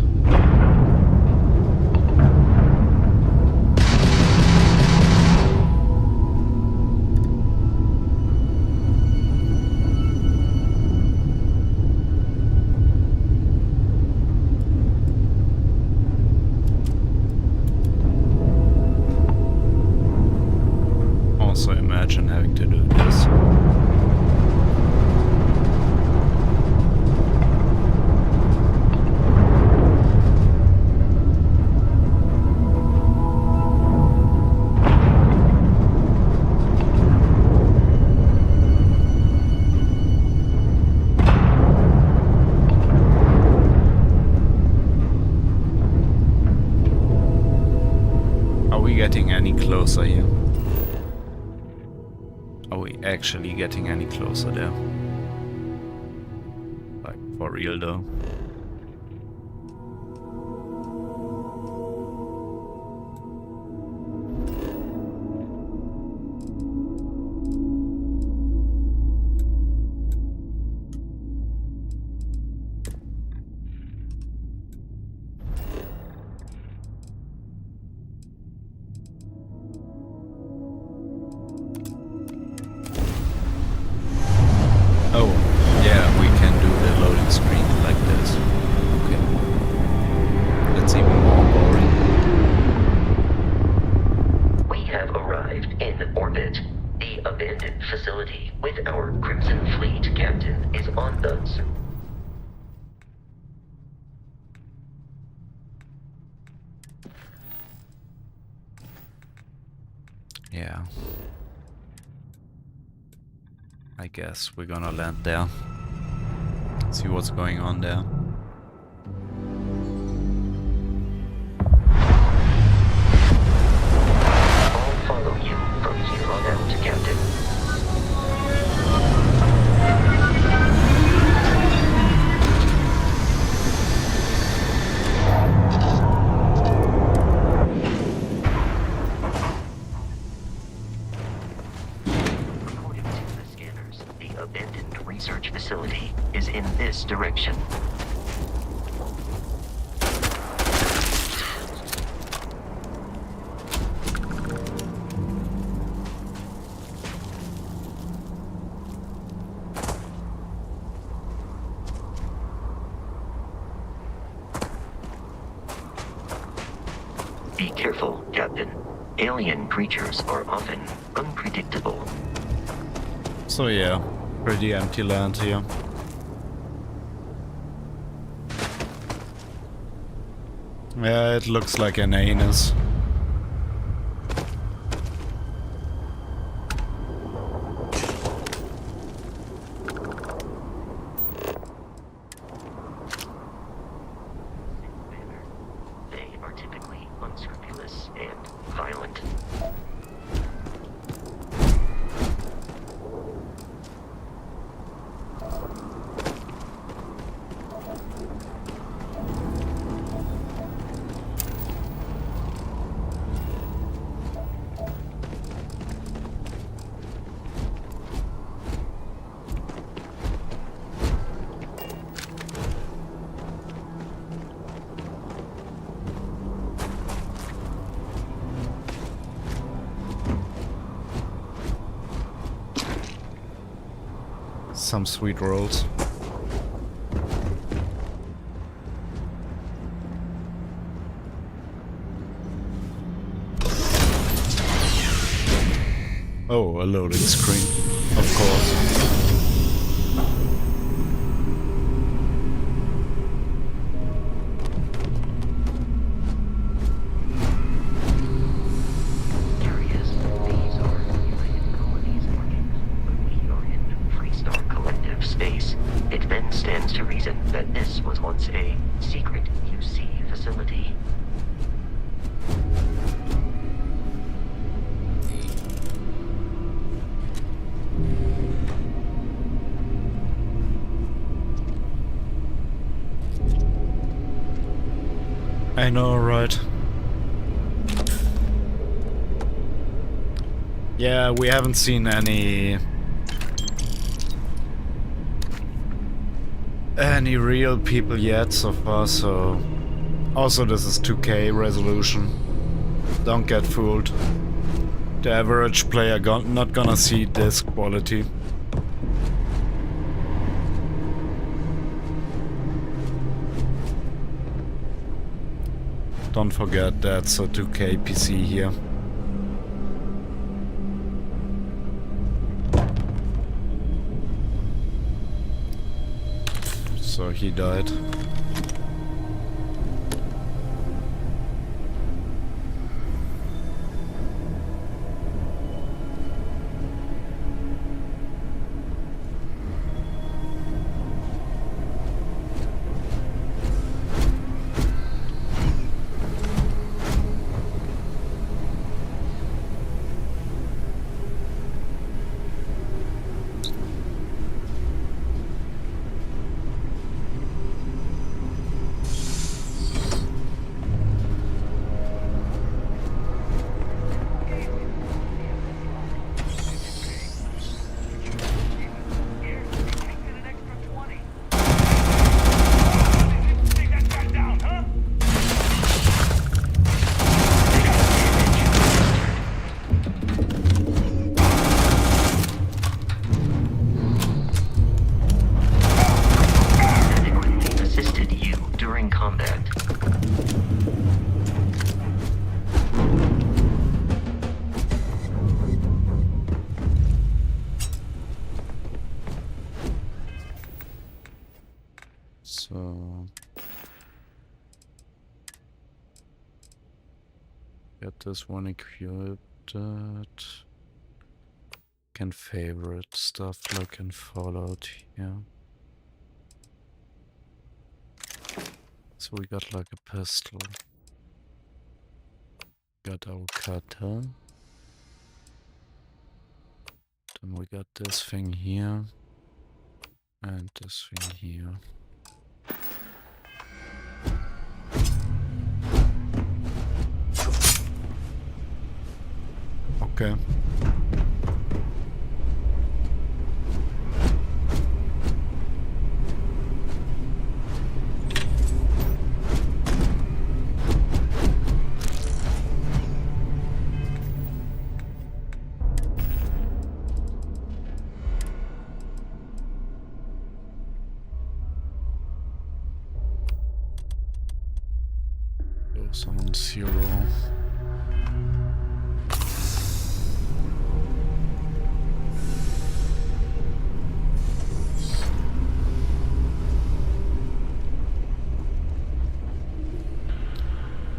Also imagine having to do this. Are we getting any closer here? Are we actually getting any closer there? Like, for real though? Oh, yeah, we can do the loading screen like this. Okay. That's even more boring. We have arrived in orbit. The abandoned facility with our Crimson Fleet captain is on the... Yeah. I guess we're gonna land there. See what's going on there. I'll follow you from here on out, Captain. According to the scanners, the abandoned research facility is in this direction. Be careful, Captain. Alien creatures are often unpredictable. So yeah, pretty empty land here. Yeah, it looks like an anus. They are typically unscrupulous and violent. some sweet rolls. Oh, a loading screen, of course. It then stands to reason that this was once a secret UC facility. I know, right? Yeah, we haven't seen any real people yet so far, so also this is 2K resolution. Don't get fooled. The average player not gonna see this quality. Don't forget that's a 2K PC here. So he died. So get this one equipped. Can favorite stuff like in Fallout here. So we got like a pistol. Got our cutter. Then we got this thing here. And this thing here. Okay. Goes on 0.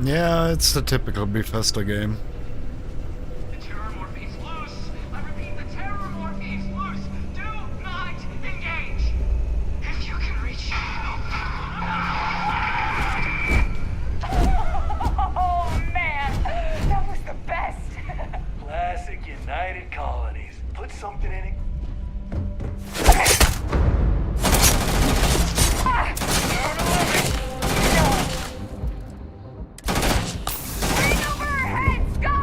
Yeah, it's the typical Bethesda game. The terrormorphe's loose! I repeat, the terrormorphe's loose! Do not engage! If you can reach... Oh, man! That was the best! Classic United Colonies. Put something in it. Bring over our heads! Go!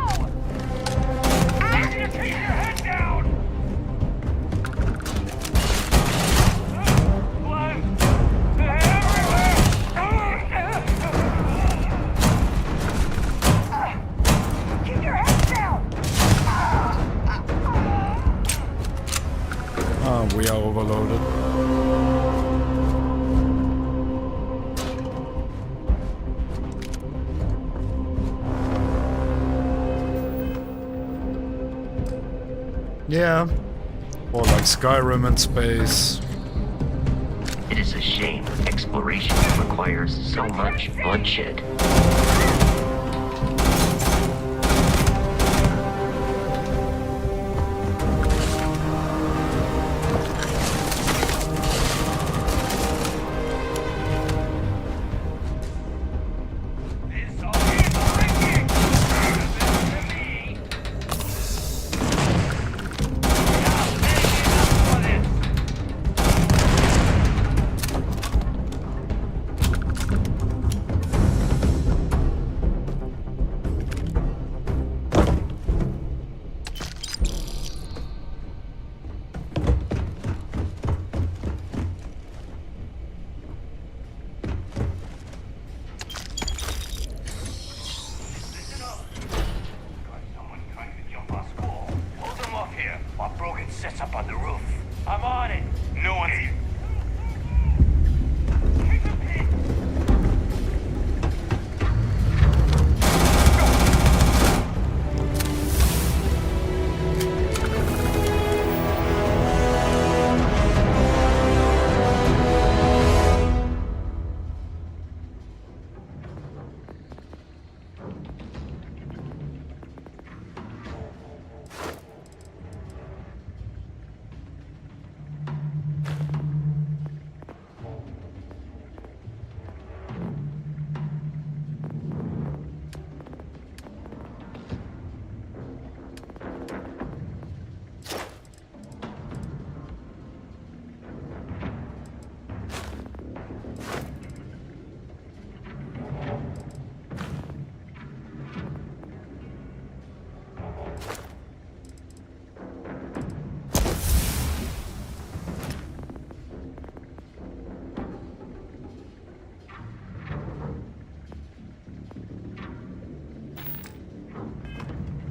Yeah. Or like Skyrim in space. It is a shame exploration requires so much bloodshed.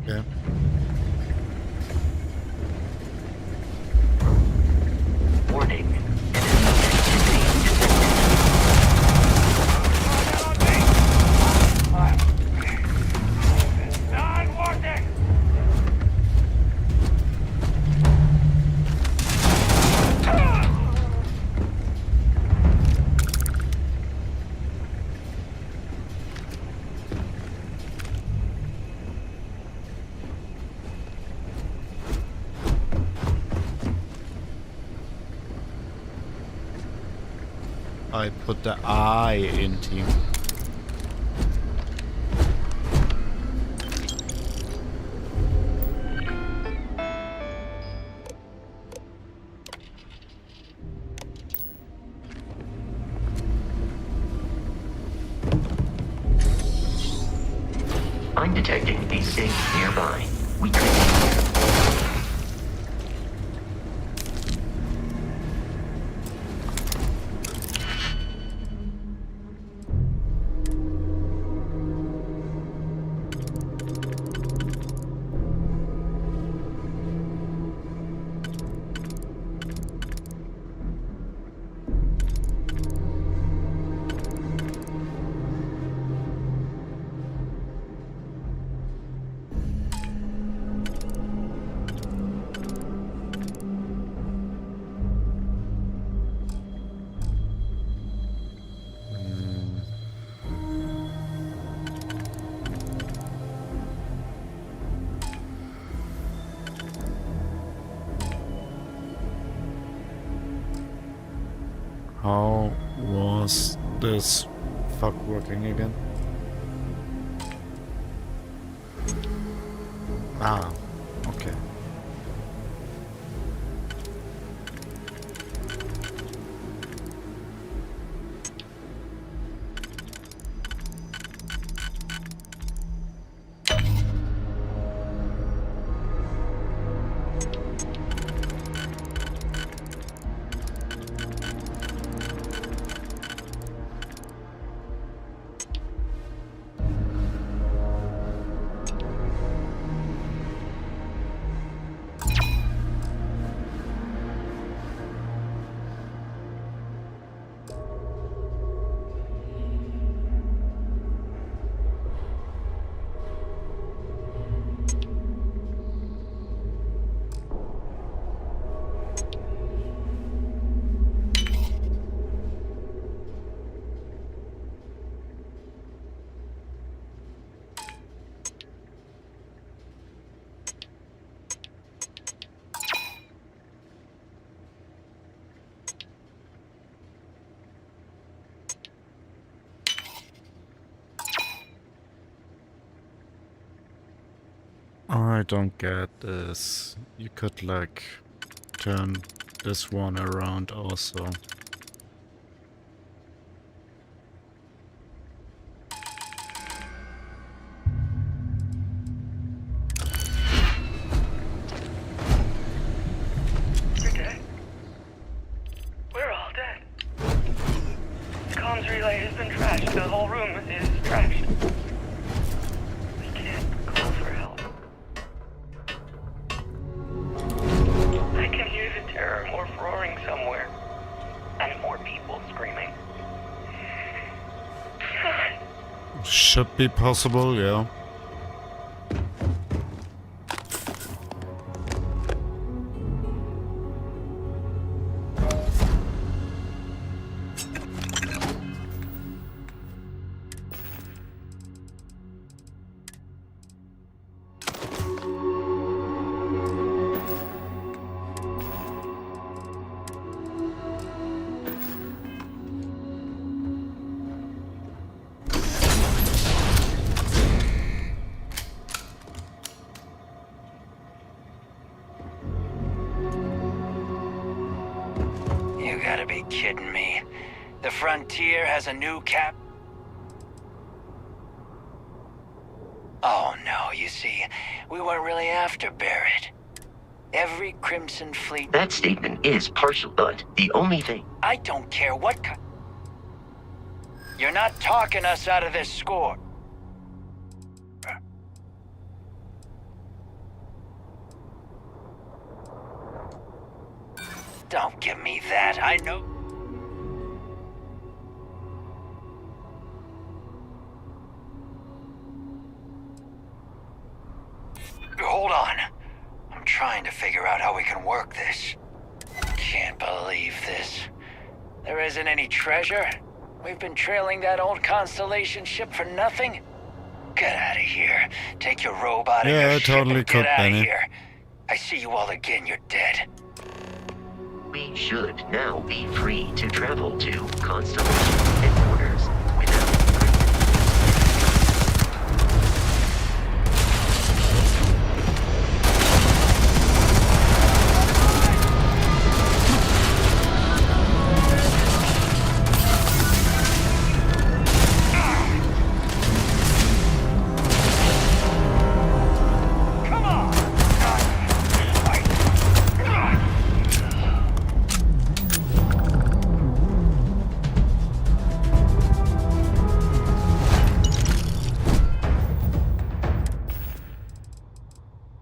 Yeah. Warning. I put the I in team. I'm detecting a sig nearby. We could... How was this fuck working again? Ah, okay. I don't get is you could like turn this one around also. We're dead. We're all dead. The comms relay has been trashed. The whole room is trashed. We can't call for help. I can hear the terror morph roaring somewhere. And more people screaming. Should be possible, yeah. You gotta be kidding me. The Frontier has a new cap. Oh no, you see, we weren't really after Barrett. Every Crimson Fleet... That statement is partial, but the only thing... I don't care what You're not talking us out of this score. Don't give me that, I know. Hold on. I'm trying to figure out how we can work this. Can't believe this. There isn't any treasure? We've been trailing that old Constellation ship for nothing? Get out of here. Take your robot and your ship totally and could, get out of Benny. here. I see you all again, you're dead. We should now be free to travel to Constellation headquarters without...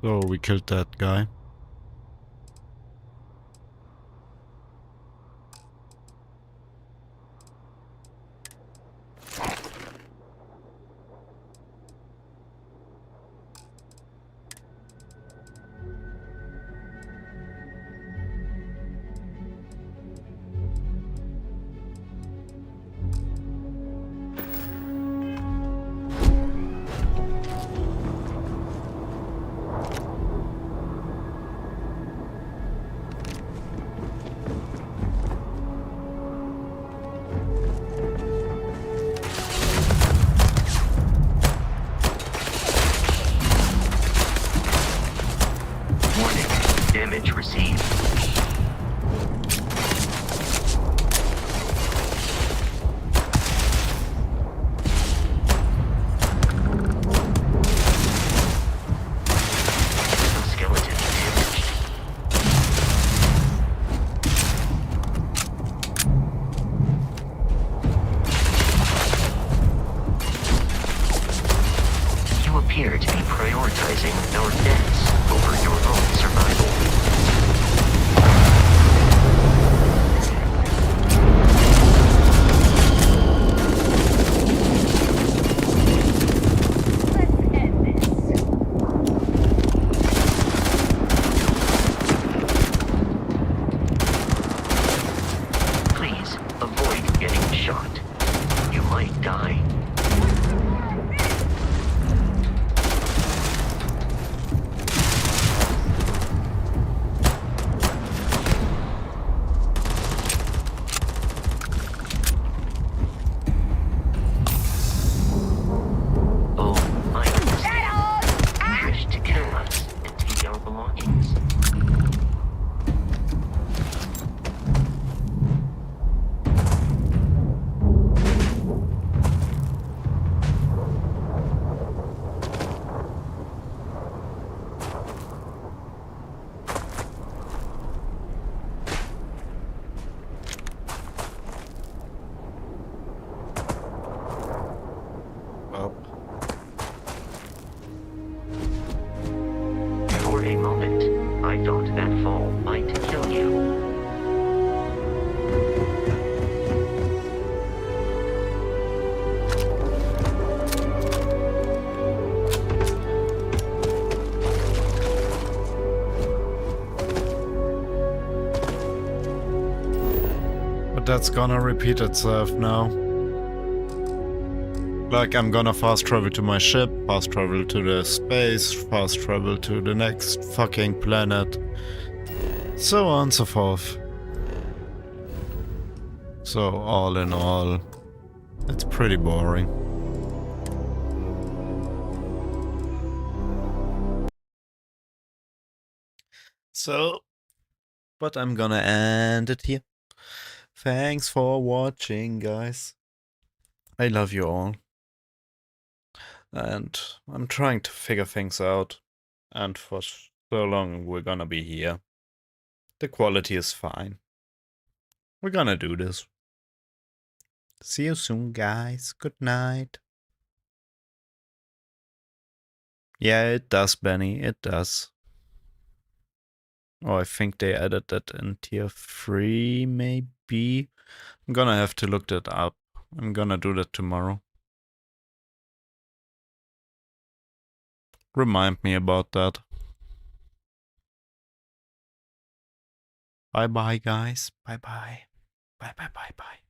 So we killed that guy. Damage received. Skeleton damaged. You appear to be prioritizing our deaths over your own survival. Please avoid getting shot. You might die. that's gonna repeat itself now. Like, I'm gonna fast travel to my ship, fast travel to the space, fast travel to the next fucking planet. So on and so forth. So, all in all, it's pretty boring. So, but I'm gonna end it here. Thanks for watching, guys. I love you all. And I'm trying to figure things out. And for so long we're gonna be here. The quality is fine. We're gonna do this. See you soon, guys. Good night. Yeah, it does, Benny. It does. Oh, I think they added that in tier 3, maybe. I'm gonna have to look that up. I'm gonna do that tomorrow. Remind me about that. Bye-bye, guys. Bye-bye. Bye-bye-bye-bye.